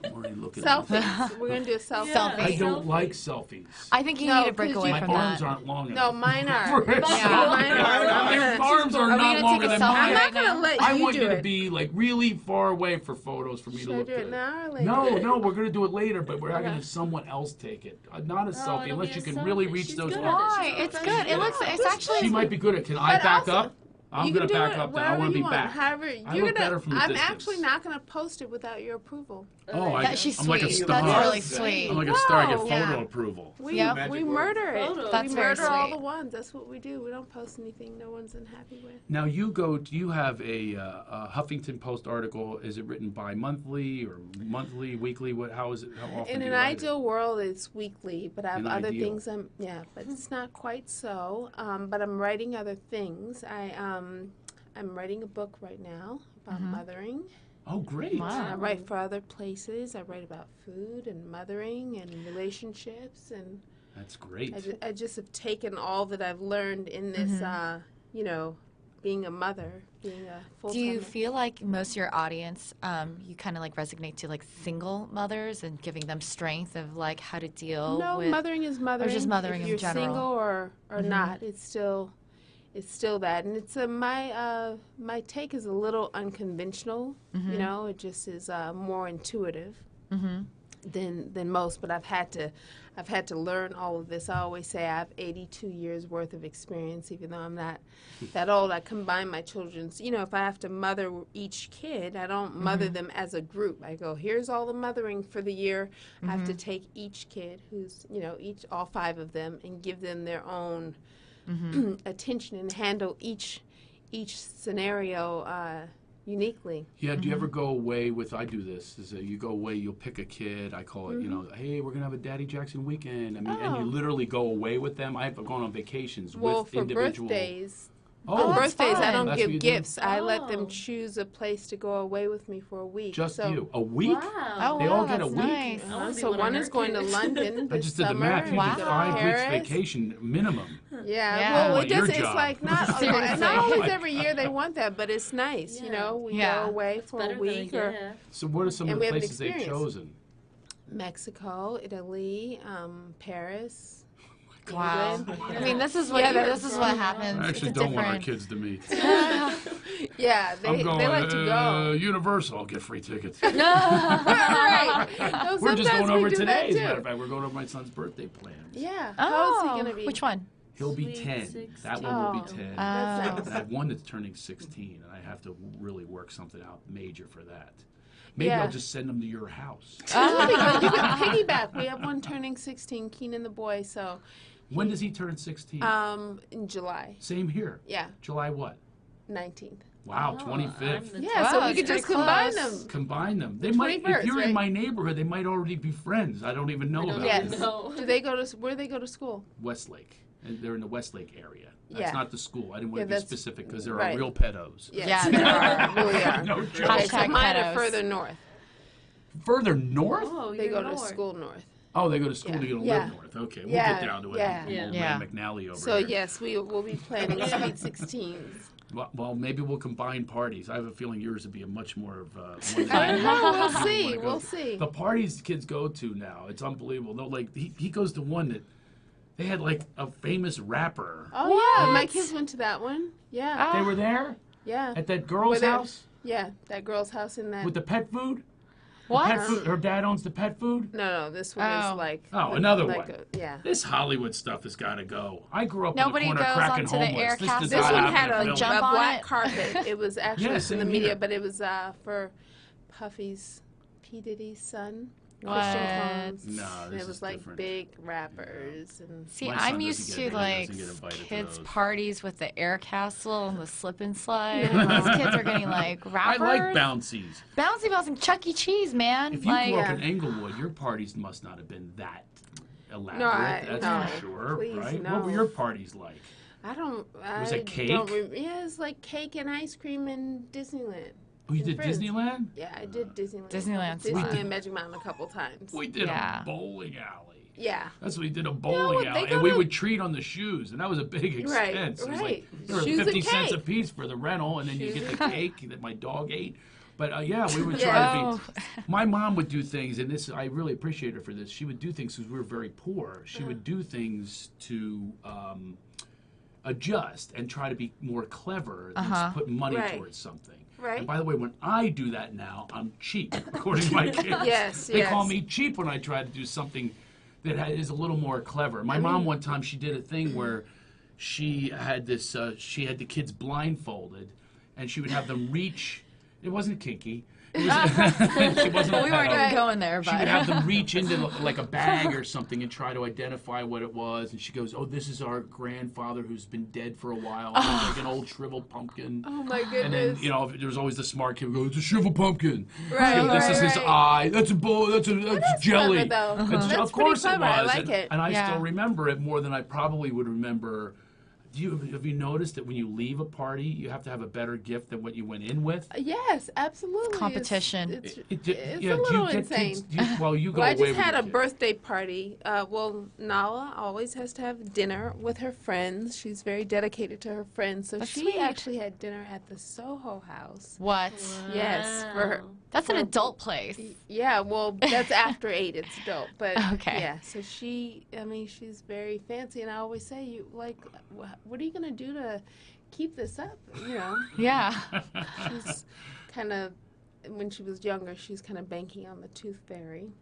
I'm already looking at it. Selfies. We're gonna do a selfie. Selfie. I don't like selfies. I think you No, need to break 'cause away My from arms that. aren't long No, enough. mine are. For it. Yeah. Mine are. Your arms are Are we not gonna longer take a than selfie mine. I'm right not now? gonna let I you want do you to it. be like really far away for photos for me Should to I look do it good. now or later? No, we're gonna do it later, but we're not Okay. gonna have someone else take it. Not a selfie, it'll unless be you a can really selfie. reach She's those good at it. arms. Why? It's good. It looks. It's actually. She might be good at. Can I But back also, up? I'm you gonna can do back it up. Then I wherever want to you be back. However, I you're look gonna. better from a I'm distance. actually not gonna post it without your approval. Oh, That she's I'm like a sweet. star. That's really sweet. I'm like a star. I get Whoa. photo Yeah. approval. We Yep. we murder it. Photos. That's we very murder all sweet. the ones. That's what we do. We don't post anything no one's unhappy with. Now you have a Huffington Post article. Is it written bi-monthly or monthly, weekly? How is it? How often In do an you write ideal world, it's weekly, but I have An other ideal. things. But it's not quite so. But I'm writing other things. I'm writing a book right now about mothering. Oh, great. Wow. And I write for other places. I write about food and mothering and relationships, and That's great. I just have taken all that I've learned in this, being a mother, being a full-time. Do you feel like most of your audience, you kind of like resonate to like single mothers and giving them strength of like how to deal No, with? mothering is mothering. just mothering if in you're general. single or not, it's still that. And it's my take is a little unconventional. You know, it just is more intuitive than most. But I've had to learn all of this. I always say I have 82 years worth of experience, even though I'm not that old. I combine my children's. You know, if I have to mother each kid, I don't mother them as a group. I go, here's all the mothering for the year. I have to take each kid, who's all 5 of them, and give them their own attention and handle each scenario uniquely. Yeah, do you ever go away with, I do this, is that you go away, you'll pick a kid, I call it, hey, we're going to have a Daddy Jackson weekend. I mean, and you literally go away with them. I've gone on vacations Well, with for individual. birthdays, Oh, that's birthdays, I fun. don't That's what you give do? gifts. I let them Oh. choose a place to go away with me for a week. just so, you. A week? Wow. Oh, They wow, all get a that's week? nice. I wanna be So one one of is her going to kids. London I this just did the summer. math. You Wow. did 5 weeks Paris. vacation minimum. Yeah, Yeah. well, Well, it your does. It's job. like not Seriously. not always every year they want that, but it's nice. You Yeah. know, we Yeah. go away for a Better week than or a gift. So what are some And of we the have an places they've experience. chosen? Mexico, Italy, Paris. Wow. England. I mean, this is what Yeah, this is what happens. I actually It's don't want our different. kids to meet. Yeah, I'm they going, like to go. Universal, I'll get free tickets. Right. No, We're just sometimes going we over do today. that As a too. matter of fact, we're going over my son's birthday plans. Yeah. Oh, How old is he gonna be? which one? He'll be Sweet 10. 16. That one will be Oh. 10. That's Oh. And I have one that's turning 16, and I have to really work something out major for that. Maybe Yeah. I'll just send them to your house. That'd be good. You can piggyback. We have one turning 16, Keenan the boy. So, When does he turn 16? in July. Same here. Yeah, July what? 19th. Wow, Oh, 25th. I'm the Yeah, so Wow, we could it's just pretty combine close. them. Combine them. They might. If 21st, you're in right? my neighborhood, they might already be friends. I don't even know I don't about Yes. this. know. Do they go to where do they go to school? Westlake. And they're in the Westlake area. That's Yeah. not the school. I didn't want Yeah, to be that's- specific because there right. are real pedos. Yes. Yeah, there are. really are. No joke. Okay, so Hashtag mine are pedos. further north. Further north? Oh, They you're go to north. school north. Oh, they go to school Yeah. to live Yeah. north. Okay, we'll Yeah, get down to it. yeah. Old man Yeah. McNally over So here. yes, we'll be planning Sweet 16s. Well, maybe we'll combine parties. I have a feeling yours would be a much more of I don't know. We'll you see. wanna go We'll to. see. The parties kids go to now, it's unbelievable. No, like he goes to one that they had like a famous rapper. Oh yeah, my What? kids went to that one. Yeah, They were there yeah, at that girl's there. house yeah. That girl's house in that. with the pet food. What? Pet food. Her dad owns the pet food. No, this one Oh. is like. Oh, another like one. Yeah. This Hollywood stuff has got to go. I grew up Nobody in the corner goes cracking onto the homeless. air This castle. does This not one happen had in a, film. jump on black it? carpet. It was actually Yeah, in same the media, here. but it was for Puffy's P Diddy's son. What? Christian Clones. No, And this it was is like different. big rappers and. See, My son I'm doesn't used get to it. He like doesn't get invited to kids' those. parties with the air castle and the slip and slide. And these kids are getting like I rappers. like bouncies. Bouncy Balls and Chuck E. Cheese, man. If you like, grew up Yeah. in Englewood, your parties must not have been that elaborate. No, That's for no, sure, please, right? no. What were your parties like? I don't. Was I it cake? Don't yeah, it's like cake and ice cream in Disneyland. Oh, you And did friends. Disneyland? Yeah, I did Disneyland. Disneyland's fun. Disneyland Magic Mountain a couple times. We did Yeah. a bowling alley. Yeah. That's what we did, a bowling they alley. go And we to- would treat on the shoes, and that was a big expense. It was like, right. they were Shoes and 50 cents a cake. piece for the rental, and then you Shoes get and the cake that my dog ate. But yeah, we would try to be. My mom would do things, and this I really appreciate her for this. She would do things because we were very poor. She would do things to adjust and try to be more clever than to put money towards something. Right. And by the way, when I do that now, I'm cheap, according to my kids. They call me cheap when I try to do something that is a little more clever. My mom one time, she did a thing where she had this. She had the kids blindfolded, and she would have them reach. It wasn't kinky. It was, she wasn't. We weren't even going there, She but would have them reach into like a bag or something and try to identify what it was. And she goes, "Oh, this is our grandfather who's been dead for a while, like an old shriveled pumpkin." Oh my goodness. And then there was always the smart kid who goes, "It's a shriveled pumpkin." Right, This is his eye. That's a bowl. That's jelly. Clever, though. It's- That's of course pretty it clever. was. I like it. And I Yeah. still remember it more than I probably would remember. Have you noticed that when you leave a party, you have to have a better gift than what you went in with? Yes, absolutely. competition. It's Yeah, a little get insane. kids? You go Well, I away just with had your a kid. birthday party. Nala always has to have dinner with her friends. She's very dedicated to her friends. So That's she sweet. actually had dinner at the Soho House. what? Yes, for her. That's an adult place. Yeah, well, that's after 8. It's adult, but Okay. yeah. So she's very fancy, and I always say, what are you gonna do to keep this up? You know, Yeah. she's kind of. When she was younger, she's kind of banking on the tooth fairy.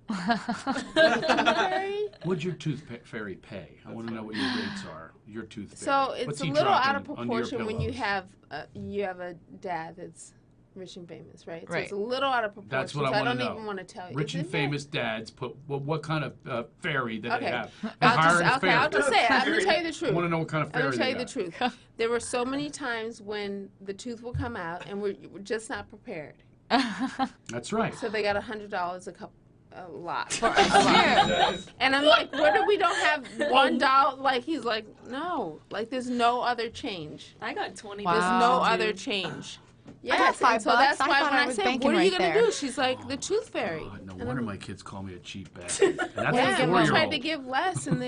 What'd your tooth fairy pay? I want to know what your rates are. Your tooth fairy. So it's What's a he little out of dropping under your proportion when you pillows? have a dad that's rich and famous, right? So Right. it's a little out of proportion. That's what I so want to I know. don't even want to tell you. Rich and Isn't it? famous dads put what kind of fairy do they Okay. have? I'll just say it. I'm gonna tell you the I truth. want to know what kind of I'm fairy gonna tell they you the got. truth. There were so many times when the tooth will come out and we're just not prepared. That's right. So they got $100 a lot. Yeah. And I'm like, we don't have $1? Like, he's like, no. Like, there's no other change. I got 20. Wow. There's no Dude. other change. got Yes, and $5. so that's I why thought when I I was said, banking what are you right going to there. do? She's like, the tooth fairy. God, no And wonder I'm- my kids call me a cheap bastard. And that's Yeah, a and we tried to 4-year-old. give less, and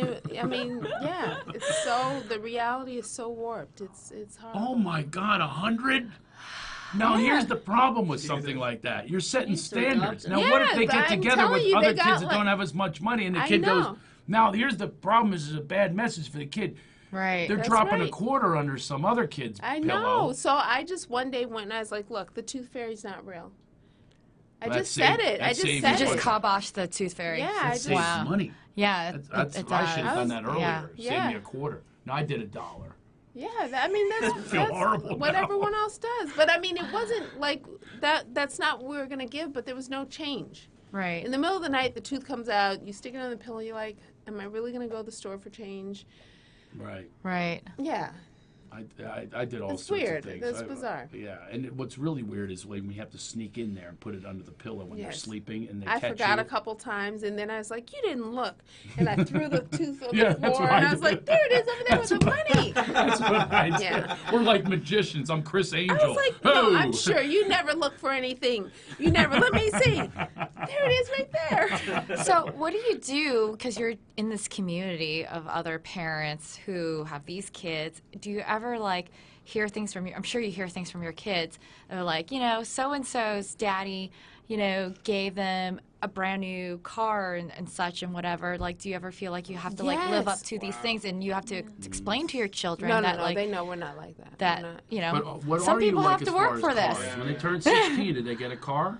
the reality is so warped. It's hard. Oh my God, 100? Now here's the problem with something like that. You're setting He's so standards. adopted. Now what if Yes, they get I'm together telling with you, other they got, kids that like- don't have as much money, and the I kid goes, know. now here's the problem is it's a bad message for the kid. Right. They're That's dropping a right. quarter under some other kid's I pillow. know. So I just one day went and I was like, look, the tooth fairy's not real. I That just said saved- it. that I just saved said you You just it. kiboshed the tooth fairy. Yeah, I That just saves Wow. money. Yeah, That's, it I does. should have done that earlier. Yeah. Save Yeah. me a quarter. No, I did $1. Yeah, I mean that's, feel that's horrible what now. everyone else does. But I mean, it wasn't like that. That's not what we were gonna give. But there was no change. Right. In the middle of the night, the tooth comes out. You stick it on the pillow. You're like, am I really gonna go to the store for change? Right. Right. Yeah. I did all It's sorts weird. of things. That's bizarre. Yeah, and what's really weird is when we have to sneak in there and put it under the pillow when you're Yes. sleeping and they I catch forgot you. a couple times, and then I was like, "You didn't look," and I threw the tooth on Yeah, the that's floor, what and I I was did. like, "There it is over there with the money." That's what I did. Yeah. We're like magicians. I'm Chris Angel. I was like, "No, I'm Ho! sure you never look for anything. You never. Let me see. There it is, right there." So what do you do, because you're in this community of other parents who have these kids, do you ever like hear things from I'm sure you hear things from your kids. They're like, so-and-so's daddy, gave them a brand new car and such and whatever. Like, do you ever feel like you have to like live up Yes. to these things and you have to explain to your children No, that like they know we're not like that. that, We're not. But what some are you people like have as to far work as for this. cars? When they turn 16, did they get a car?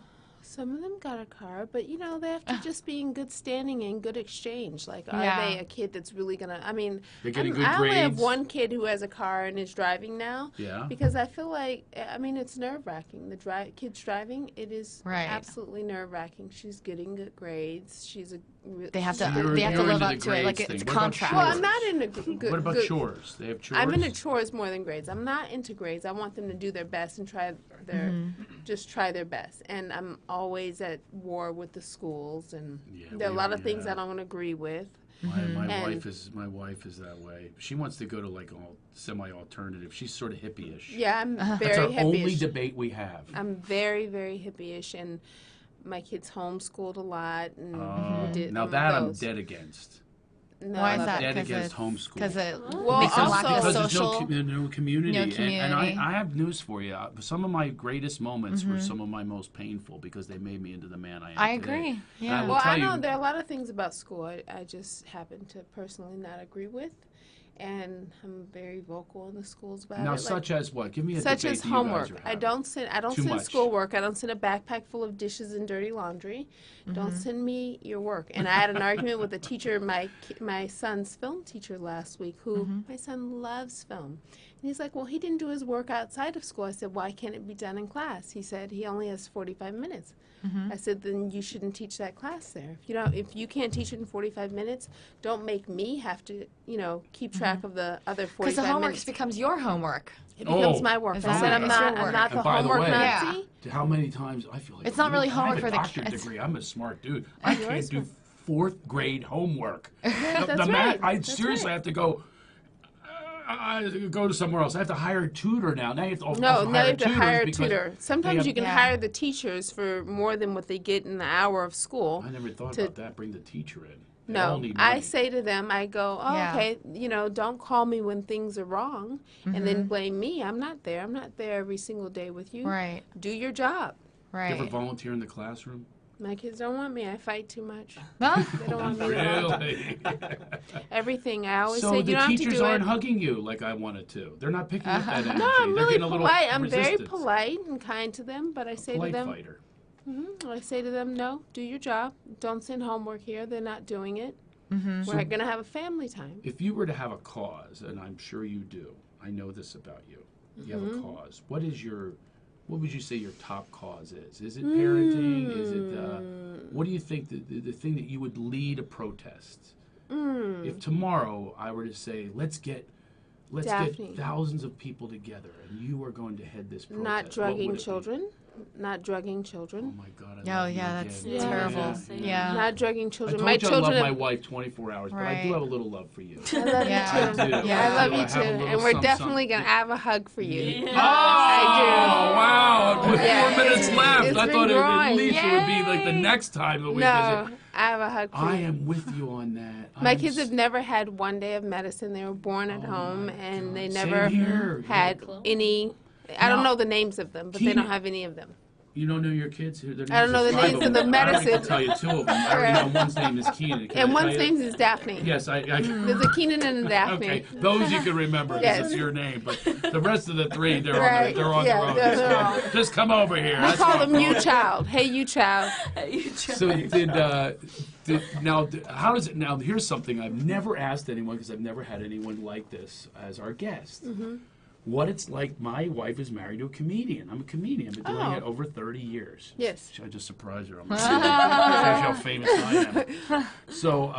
Some of them got a car, but they have to just be in good standing and good exchange. Like, are Yeah. they a kid that's really gonna? I mean, They're getting I good only have grades? one kid who has a car and is driving now. Yeah. Because I feel like, it's nerve wracking. The kids driving, it is Right. absolutely nerve wracking. She's getting good grades. She's a. they have to You're- they have to you're live into up the to it. Like grades it's a thing. What about contract. Well, chores? I'm not into good. What about good, chores? They have chores? I'm into chores more than grades. I'm not into grades. I want them to do their best and try their best. And I'm always at war with the schools, and Yeah, there are a we lot are, of things yeah. I don't agree with. My And- wife is that way. She wants to go to like all semi-alternative. She's sort of hippie-ish. Yeah, I'm That's very our only hippie-ish. debate we have. I'm very, very hippie-ish, and my kids homeschooled a lot. And Now did that I'm those. dead against. No, Why I is love that? Dead against homeschool. Because it Well, makes them also- lack the Because there's social. no community. no And community. I have news for you. Some of my greatest moments were some of my most painful because they made me into the man I am I today. agree. And Yeah. I will Well, tell I know you, there are a lot of things about school I just happen to personally not agree with, and I'm very vocal in the schools about now, it. such as what? Give me a Such debate as that you guys homework. are I having. don't send Too much. schoolwork. I don't send a backpack full of dishes and dirty laundry. Don't send me your work. And I had an argument with a teacher, my son's film teacher last week, who my son loves film. And he's like, well, he didn't do his work outside of school. I said, why can't it be done in class? He said he only has 45 minutes. I said, then you shouldn't teach that class there. If you can't teach it in 45 minutes, don't make me have to, keep track of the other 45 Because the homework minutes. becomes your homework. It becomes Oh. my work. Is I that said right? It's your I'm work. not the And by the homework way, Nazi. how many times I feel like It's not really I have homework a for the doctorate kids. degree. I'm a smart dude. I Yours can't do was- 4th grade homework. That's the right. I That's seriously right. have to go. I go to somewhere else. I have to hire a tutor now. Now you have to also No, now hire you have to tutors hire a because tutor. Sometimes have- you can Yeah. hire the teachers for more than what they get in the hour of school. I never thought to- about that. Bring the teacher in. They all No, need I money. say to them, I go, oh, Yeah. okay, don't call me when things are wrong and Mm-hmm. then blame me. I'm not there. I'm not there every single day with you. Right. Do your job. You ever Right. volunteer in the classroom? My kids don't want me. I fight too much. Huh? They don't want me to volunteer. Really? Everything. I always So say, you the don't have to teachers do aren't it. hugging you like I wanted to. They're not picking up that energy. No, I'm They're really getting a little polite. I'm very resistance. polite and kind to them, but I say Polite to them, fighter. I say to them, no, do your job. Don't send homework here. They're not doing it. Mm-hmm. We're going to have a family time. If you were to have a cause, and I'm sure you do, I know this about you. You have a cause. What would you say your top cause is? Is it parenting? Is it what do you think the thing that you would lead a protest? If tomorrow I were to say, let's get Daphne. thousands of people together, and you are going to head this protest. Not what drugging would it be? children. Not drugging Oh children. my God! Oh, yeah, that's terrible. Yeah. Yeah. Not drugging I children. told My you I love children. my wife 24 hours, but I do Right. have a little love for you. I love Yeah. you too. I do. Yeah. I love I you have too. a little And we're something, definitely something. going to have a hug for you. Oh, I wow. With Yeah, 4 minutes it's- left. it's I been thought at growing. least it would be like the Yay. next time that we No, visit. I have a hug for I you. am with you on that. My I'm kids s- have never had one day of medicine. They were born at Oh home, my and God. they Same never here. had Clone. any. I don't Now, know the names of them, but they Keena- don't have any of them. You don't know your kids? Their I don't names know are the 5 names of the them. I already medicine. can tell you 2 of them. I already know one's name is Keenan. Can I And tell one's you? name is Daphne. Yes, I There's a Keenan and a Daphne. Okay, those you can remember because Yes. it's your name, but the rest of the 3, they're Right. they're on Yeah, their own. they're So just come over here. We That's call what them I you it. child. Hey, you child. So how does it now? Here's something I've never asked anyone because I've never had anyone like this as our guest. What it's like. My wife is married to a comedian. I'm a comedian. I've been doing Oh. it over 30 years. Yes. Should I just surprise her? I'm gonna show how famous I am. So,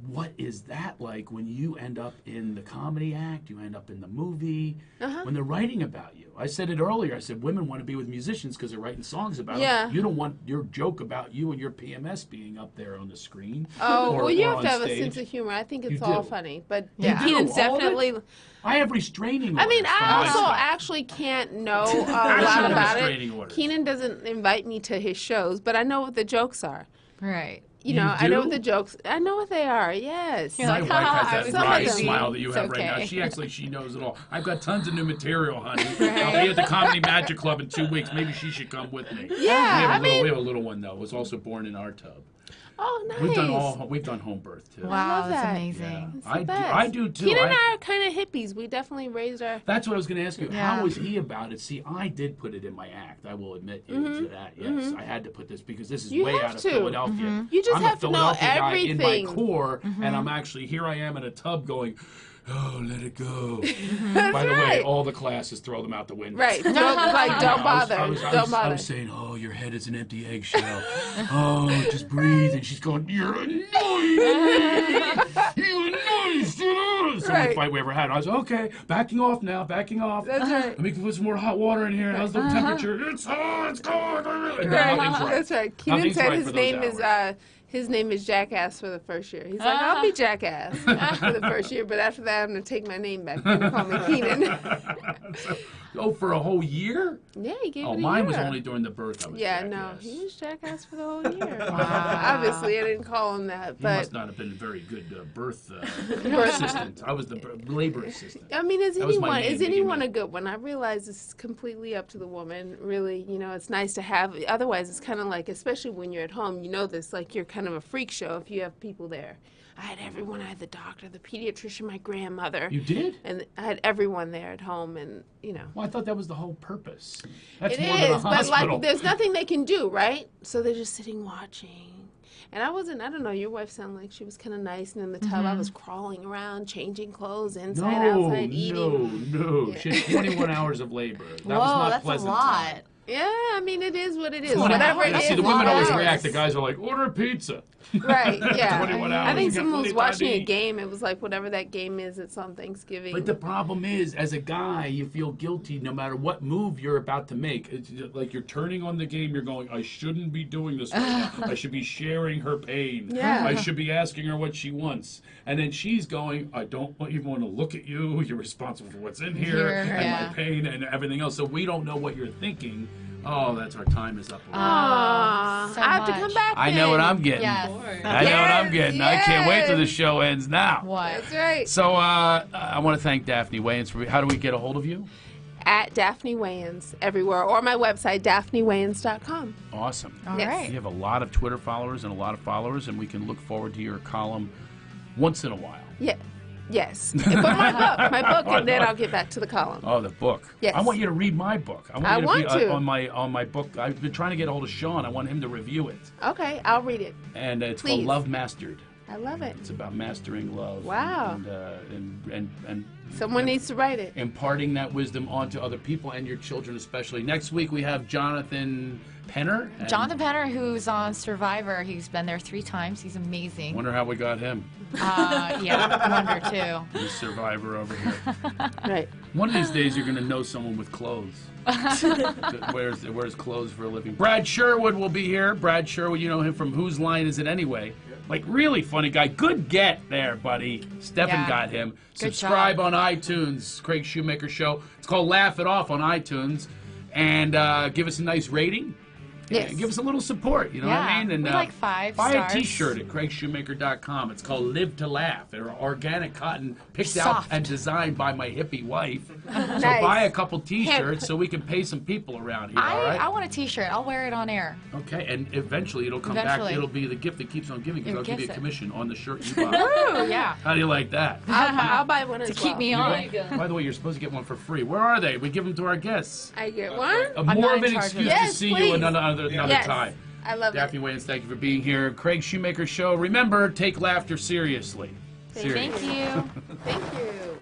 what is that like when you end up in the comedy act? You end up in the movie when they're writing about you. I said it earlier. I said women want to be with musicians because they're writing songs about Yeah. them. You don't want your joke about you and your PMS being up there on the screen. Oh, or- well, you or have on to have a stage. sense of humor. I think it's You all do. funny, but Yeah. You do, Keenan's all of it? definitely. I have restraining I orders. mean, for I my also stuff. actually can't know a should lot have about restraining it. orders. Keenan doesn't invite me to his shows, but I know what the jokes are. Right. You You know, I know do? what the jokes. I know what they are. Yes. You're My like, wife "Haha, I has was that wry kidding. smile that you It's have right now. okay. She knows it all. I've got tons of new material, honey. I'll be at the Comedy Magic Club in 2 weeks. Maybe she should come with me. Yeah, we have a little one though. Was also born in our tub. Oh, nice. We've done home birth too. Wow, love that's that. amazing. It's the I best. do too. Keenan and I are kind of hippies. We definitely raised our. That's what I was going to ask you. Yeah. How was he about it? See, I did put it in my act. I will admit to that. Yes, I had to put this because this is You way have out of to. Philadelphia. You just I'm have a to know Philadelphia guy in my everything. core, and I'm actually here. I am in a tub going. Oh, let it go. That's By the way, right. all the classes throw them out the window. Right. Don't bother. Don't I bother. was saying, oh, your head is an empty eggshell. Oh, just breathe. And she's going, you're annoying. You annoying. It's the only Right. fight we ever had. I was okay, backing off now, backing off. That's right. Let me put some more hot water in here. How's the temperature? It's hot. It's cold. And Right. nothing's right. That's right. Keenan Nothing's said right his for those name is hours. his name is Jackass for the first year. He's like, I'll be Jackass for the first year, but after that, I'm gonna take my name back. They're gonna call me Keenan. For a whole year? Yeah, he gave it a Mine year. was only during the birth. I was Yeah, jackass. no, he was jackass for the whole year. Obviously, I didn't call him that, He but must not have been a very good birth assistant. I was the labor assistant. I mean, That was my name. They gave anyone me- a good one? I realize this is completely up to the woman. Really, it's nice to have. Otherwise, it's kind of like, especially when you're at home, this, like you're kind of a freak show if you have people there. I had everyone. I had the doctor, the pediatrician, my grandmother. You did? And I had everyone there at home, and Well, I thought that was the whole purpose. That's it more than a is. But hospital. like, there's nothing they can do, right? So they're just sitting watching. And I don't know, your wife sounded like she was kind of nice, and in the tub I was crawling around, changing clothes, inside, outside, eating. No. She had 21 hours of labor. That was Whoa, not that's a pleasant lot. time. Yeah, I mean, it is what it is. 21 Whatever hours. it Now, is. see, the women always hours. react. The guys are like, order a pizza. Right, yeah. 21 I hours, think you got someone was plenty of time watching to a eat. game. It was like whatever that game is that's on Thanksgiving. But the problem is, as a guy, you feel guilty no matter what move you're about to make. It's like you're turning on the game, you're going, I shouldn't be doing this right now. I should be sharing her pain. Yeah. I should be asking her what she wants. And then she's going, I don't even want to look at you. You're responsible for what's in here and yeah. my pain and everything else. So we don't know what you're thinking. Oh, that's our time is up. Aw, So I have to much. come back I know what then. I'm getting. Yes. I know what I'm getting. I can't wait till the yes. show ends now. What? That's right. So I want to thank Daphne Wayans. How do we get a hold of you? At Daphne Wayans everywhere, or my website, daphnewayans.com. Awesome. All Yes. right. You have a lot of Twitter followers and a lot of followers, and we can look forward to your column once in a while. Yeah. Yes. But my book, and then I'll get back to the column. Oh, the book. Yes. I want you to read my book. I you to want be to. on my book. I've been trying to get a hold of Sean. I want him to review it, Okay, I'll read it. and it's called Please. Love Mastered. I love it. It's about mastering love. Wow. And Someone needs to write it. imparting that wisdom onto other people and your children especially. Next week we have Jonathan Penner. and Jonathan Penner, who's on Survivor, he's been there 3 times. He's amazing. Wonder how we got him. Yeah, I wonder too. The survivor over here. Right. One of these days you're going to know someone with clothes. that wears clothes for a living. Brad Sherwood will be here. Brad Sherwood, you know him from Whose Line Is It Anyway? Like, really funny guy. Good get there, buddy. Stefan Yeah. got him. Good Subscribe job. on iTunes. Craig Shoemaker Show. It's called Laugh It Off on iTunes. And give us a nice rating. Yes. And give us a little support, you know what I Yeah, mean? And we like 5 buy stars. a t-shirt at craigshoemaker.com. It's called Live to Laugh. They're organic cotton picked out Soft. and designed by my hippie wife. So Nice. buy a couple t-shirts so we can pay some people around here, all right? I want a t-shirt. I'll wear it on air. Okay, and eventually it'll come back. Eventually. It'll be the gift that keeps on giving because It I'll give you a gets it. commission on the shirt you buy. Oh, yeah. How do you like that? I'll buy one as To well. keep me There on. you go. By the way, you're supposed to get one for free. Where are they? We give them to our guests. I get one? I'm More not of in an charge of excuse that. to Yes, see you please. another Yes. time. I love Daphne it. Wayans, thank you for being here. Craig Shoemaker Show. Remember, take laughter seriously. Thank Thank you. Thank you.